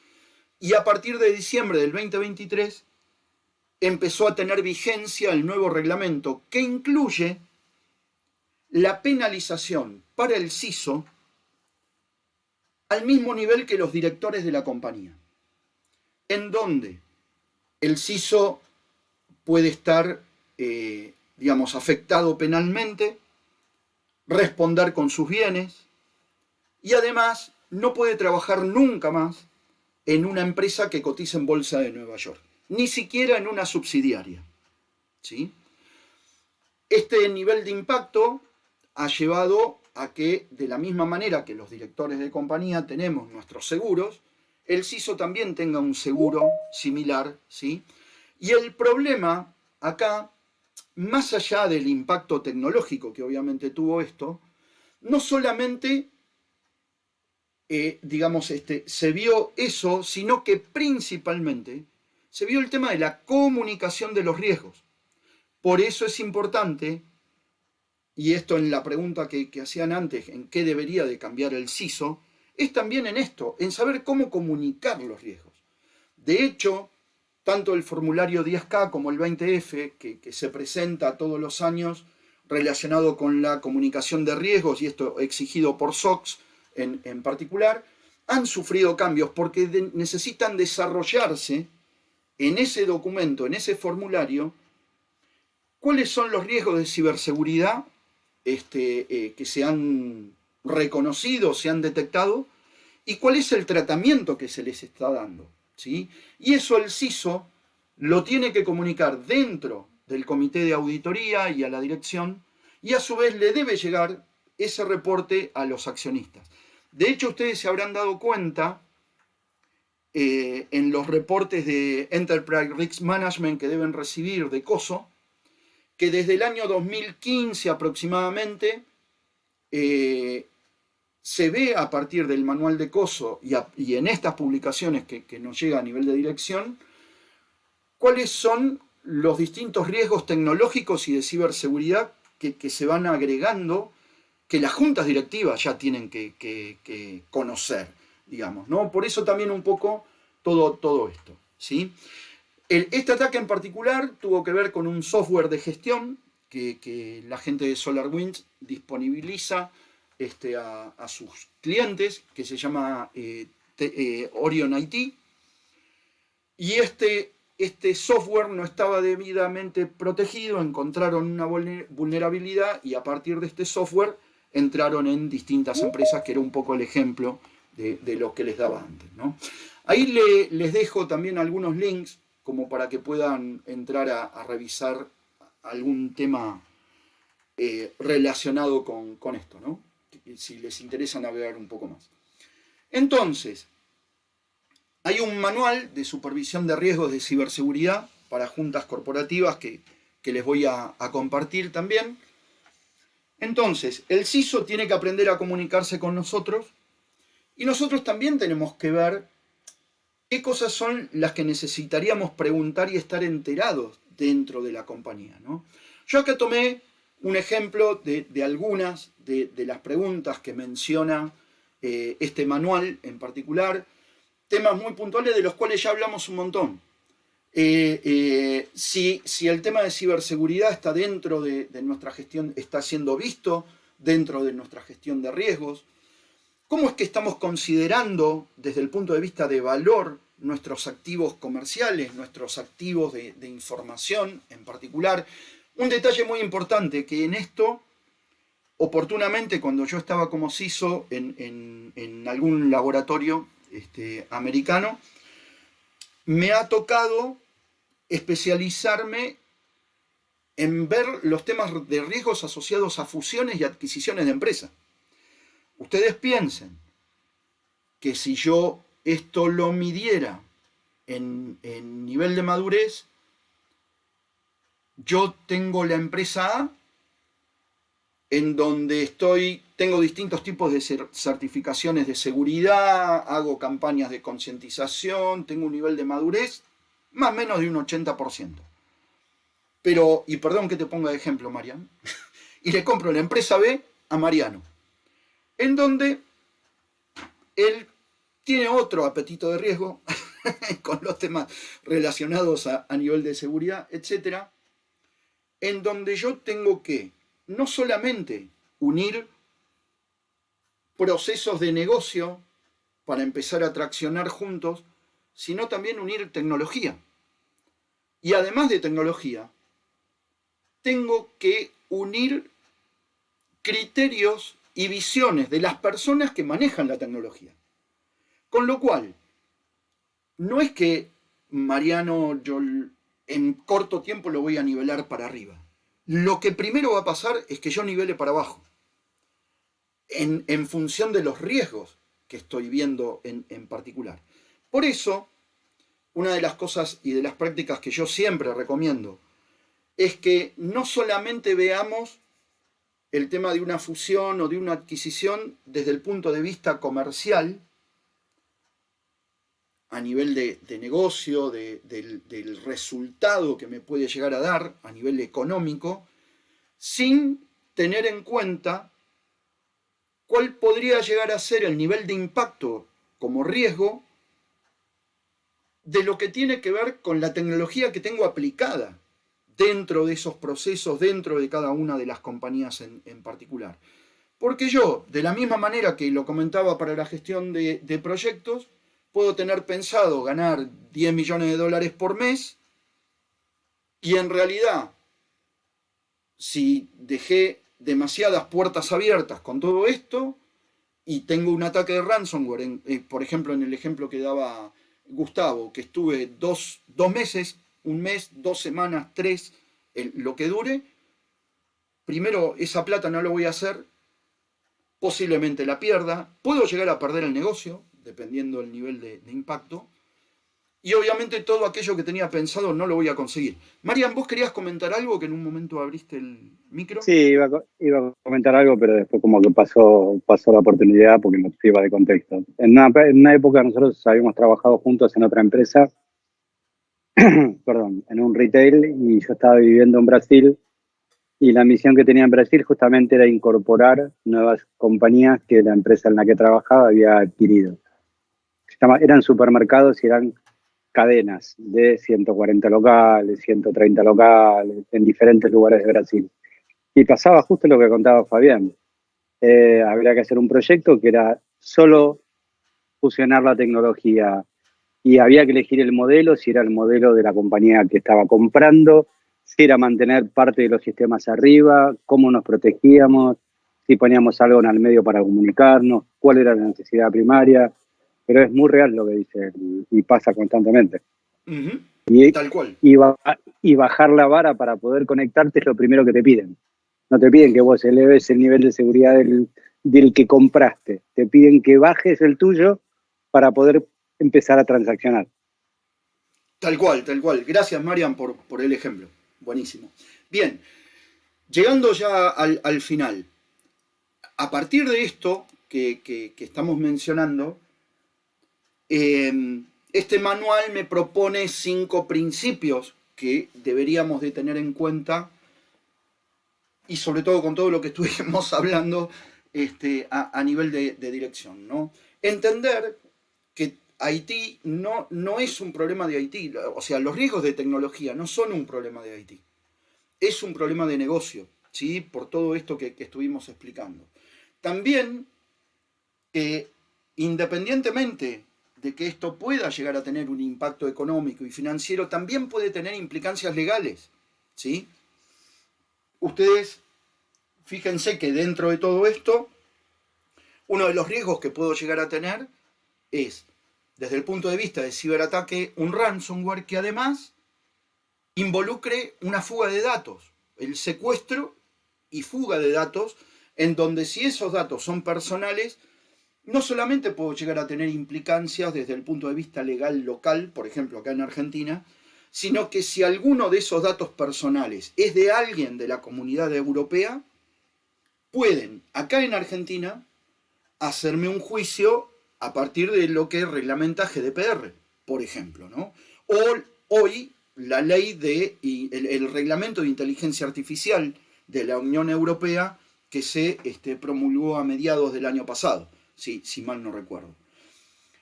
y a partir de diciembre del 2023 empezó a tener vigencia el nuevo reglamento que incluye la penalización para el CISO al mismo nivel que los directores de la compañía, en donde el CISO puede estar, digamos, afectado penalmente, responder con sus bienes y además no puede trabajar nunca más en una empresa que cotiza en Bolsa de Nueva York, ni siquiera en una subsidiaria. ¿Sí? Este nivel de impacto ha llevado a que, de la misma manera que los directores de compañía tenemos nuestros seguros, el CISO también tenga un seguro similar, ¿sí? Y el problema acá, más allá del impacto tecnológico que obviamente tuvo esto, no solamente, digamos, se vio eso, sino que principalmente se vio el tema de la comunicación de los riesgos. Por eso es importante, y esto en la pregunta que hacían antes, en qué debería de cambiar el CISO, es también en esto, en saber cómo comunicar los riesgos. De hecho, tanto el formulario 10K como el 20F, que se presenta todos los años relacionado con la comunicación de riesgos, y esto exigido por SOX en particular, han sufrido cambios porque necesitan desarrollarse en ese documento, en ese formulario, cuáles son los riesgos de ciberseguridad que se han reconocido, se han detectado, y cuál es el tratamiento que se les está dando. ¿Sí? Y eso el CISO lo tiene que comunicar dentro del comité de auditoría y a la dirección, y a su vez le debe llegar ese reporte a los accionistas. De hecho, ustedes se habrán dado cuenta en los reportes de Enterprise Risk Management que deben recibir de COSO, que desde el año 2015 aproximadamente se ve a partir del manual de COSO y en estas publicaciones que nos llega a nivel de dirección, cuáles son los distintos riesgos tecnológicos y de ciberseguridad que se van agregando, que las juntas directivas ya tienen que conocer, digamos, ¿no? Por eso también un poco todo esto, ¿sí? Este ataque en particular tuvo que ver con un software de gestión que la gente de SolarWinds disponibiliza a sus clientes, que se llama Orion IT, y este software no estaba debidamente protegido, encontraron una vulnerabilidad y a partir de este software entraron en distintas empresas, que era un poco el ejemplo de lo que les daba antes, ¿no? Ahí les dejo también algunos links como para que puedan entrar a revisar algún tema relacionado con esto, ¿no? Si les interesa navegar un poco más. Entonces, hay un manual de supervisión de riesgos de ciberseguridad para juntas corporativas que les voy a compartir también. Entonces, el CISO tiene que aprender a comunicarse con nosotros y nosotros también tenemos que ver qué cosas son las que necesitaríamos preguntar y estar enterados dentro de la compañía, ¿no? Yo acá tomé un ejemplo de algunas de las preguntas que menciona este manual en particular, temas muy puntuales de los cuales ya hablamos un montón. Si el tema de ciberseguridad está dentro de nuestra gestión, está siendo visto dentro de nuestra gestión de riesgos, cómo es que estamos considerando desde el punto de vista de valor nuestros activos comerciales, nuestros activos de información en particular. Un detalle muy importante, que en esto, oportunamente, cuando yo estaba como CISO en algún laboratorio americano, me ha tocado especializarme en ver los temas de riesgos asociados a fusiones y adquisiciones de empresas. Ustedes piensen que si yo esto lo midiera en nivel de madurez, yo tengo la empresa A, en donde tengo distintos tipos de certificaciones de seguridad, hago campañas de concientización, tengo un nivel de madurez más o menos de un 80%. Pero, y perdón que te ponga de ejemplo, Marian, y le compro la empresa B a Mariano, en donde él tiene otro apetito de riesgo con los temas relacionados a nivel de seguridad, etc., en donde yo tengo que no solamente unir procesos de negocio para empezar a traccionar juntos, sino también unir tecnología. Y además de tecnología, tengo que unir criterios y visiones de las personas que manejan la tecnología. Con lo cual, no es que Mariano yo en corto tiempo lo voy a nivelar para arriba. Lo que primero va a pasar es que yo nivele para abajo, en función de los riesgos que estoy viendo en particular. Por eso, una de las cosas y de las prácticas que yo siempre recomiendo es que no solamente veamos el tema de una fusión o de una adquisición desde el punto de vista comercial, a nivel de negocio, del resultado que me puede llegar a dar a nivel económico, sin tener en cuenta cuál podría llegar a ser el nivel de impacto como riesgo de lo que tiene que ver con la tecnología que tengo aplicada dentro de esos procesos, dentro de cada una de las compañías en particular. Porque yo, de la misma manera que lo comentaba para la gestión de proyectos, puedo tener pensado ganar 10 millones de dólares por mes y en realidad, si dejé demasiadas puertas abiertas con todo esto y tengo un ataque de ransomware, por ejemplo, en el ejemplo que daba Gustavo, que estuve dos meses, un mes, 2 semanas, 3, lo que dure, primero esa plata no lo voy a hacer, posiblemente la pierda, puedo llegar a perder el negocio, dependiendo del nivel de impacto, y obviamente todo aquello que tenía pensado no lo voy a conseguir. Marian, ¿vos querías comentar algo que en un momento abriste el micro? Sí, iba a comentar algo, pero después como que pasó la oportunidad porque no se iba de contexto. En una época nosotros habíamos trabajado juntos en otra empresa, perdón, en un retail, y yo estaba viviendo en Brasil, y la misión que tenía en Brasil justamente era incorporar nuevas compañías que la empresa en la que trabajaba había adquirido. Eran supermercados y eran cadenas de 140 locales, 130 locales, en diferentes lugares de Brasil. Y pasaba justo lo que contaba Fabián. Habría que hacer un proyecto que era solo fusionar la tecnología y había que elegir el modelo, si era el modelo de la compañía que estaba comprando, si era mantener parte de los sistemas arriba, cómo nos protegíamos, si poníamos algo en el medio para comunicarnos, cuál era la necesidad primaria. Pero es muy real lo que dice y pasa constantemente. Uh-huh. Tal cual. Y bajar la vara para poder conectarte es lo primero que te piden. No te piden que vos eleves el nivel de seguridad del que compraste. Te piden que bajes el tuyo para poder empezar a transaccionar. Tal cual, tal cual. Gracias, Marian, por el ejemplo. Buenísimo. Bien, llegando ya al final. A partir de esto que estamos mencionando, este manual me propone 5 principios que deberíamos de tener en cuenta y sobre todo con todo lo que estuvimos hablando a nivel de dirección, ¿no? Entender que Haití no es un problema de Haití, o sea, los riesgos de tecnología no son un problema de Haití, es un problema de negocio, ¿sí? Por todo esto que estuvimos explicando. También, independientemente de que esto pueda llegar a tener un impacto económico y financiero, también puede tener implicancias legales, ¿sí? Ustedes fíjense que dentro de todo esto, uno de los riesgos que puedo llegar a tener es, desde el punto de vista de ciberataque, un ransomware que además involucre una fuga de datos, el secuestro y fuga de datos, en donde si esos datos son personales, no solamente puedo llegar a tener implicancias desde el punto de vista legal local, por ejemplo acá en Argentina, sino que si alguno de esos datos personales es de alguien de la comunidad europea, pueden acá en Argentina hacerme un juicio a partir de lo que reglamenta GDPR, por ejemplo, ¿no? O hoy la ley el reglamento de inteligencia artificial de la Unión Europea que se promulgó a mediados del año pasado, si mal no recuerdo.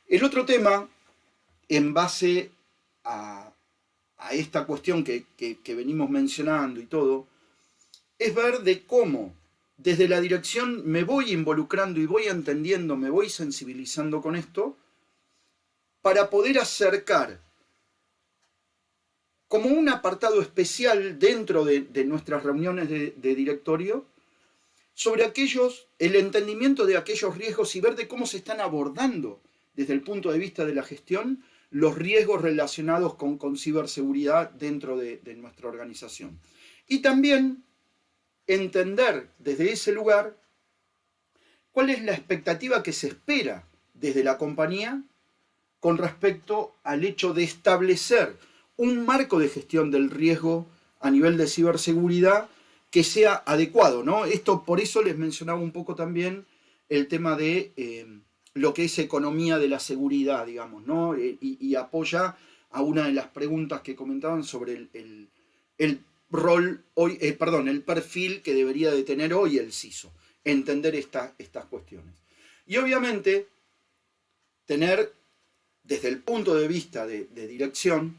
El otro tema, en base a esta cuestión que venimos mencionando y todo, es ver de cómo desde la dirección me voy involucrando y voy entendiendo, me voy sensibilizando con esto, para poder acercar como un apartado especial dentro de nuestras reuniones de directorio, sobre el entendimiento de aquellos riesgos y ver de cómo se están abordando desde el punto de vista de la gestión los riesgos relacionados con ciberseguridad dentro de nuestra organización. Y también entender desde ese lugar cuál es la expectativa que se espera desde la compañía con respecto al hecho de establecer un marco de gestión del riesgo a nivel de ciberseguridad que sea adecuado, ¿no? Esto, por eso les mencionaba un poco también el tema de lo que es economía de la seguridad, digamos, ¿no? Y apoya a una de las preguntas que comentaban sobre el rol hoy, el perfil que debería de tener hoy el CISO, entender estas cuestiones. Y obviamente, tener desde el punto de vista de dirección,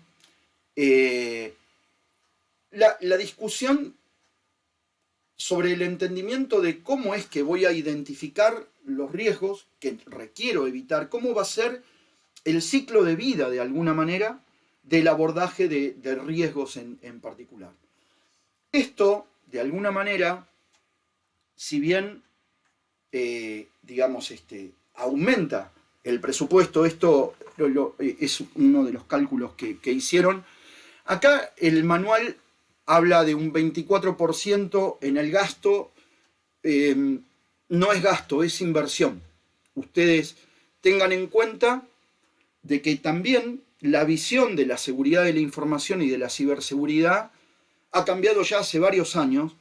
la discusión sobre el entendimiento de cómo es que voy a identificar los riesgos que requiero evitar, cómo va a ser el ciclo de vida, de alguna manera, del abordaje de riesgos en particular. Esto, de alguna manera, si bien, digamos, aumenta el presupuesto, esto es uno de los cálculos que hicieron. Acá el manual habla de un 24% en el gasto, no es gasto, es inversión. Ustedes tengan en cuenta de que también la visión de la seguridad de la información y de la ciberseguridad ha cambiado ya hace varios años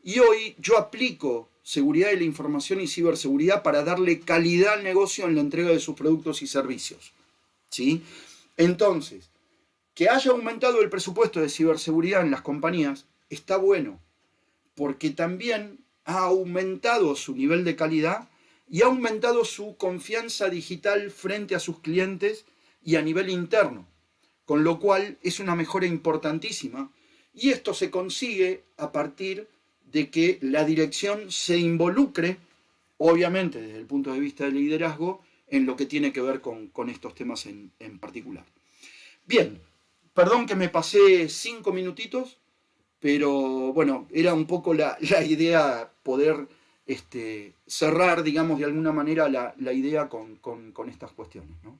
y hoy yo aplico seguridad de la información y ciberseguridad para darle calidad al negocio en la entrega de sus productos y servicios, ¿sí? Entonces, que haya aumentado el presupuesto de ciberseguridad en las compañías está bueno, porque también ha aumentado su nivel de calidad y ha aumentado su confianza digital frente a sus clientes y a nivel interno, con lo cual es una mejora importantísima y esto se consigue a partir de que la dirección se involucre, obviamente desde el punto de vista del liderazgo, en lo que tiene que ver con estos temas en particular. Bien, perdón que me pasé 5 minutitos, pero bueno, era un poco la idea poder cerrar, digamos, de alguna manera la idea con estas cuestiones, ¿no?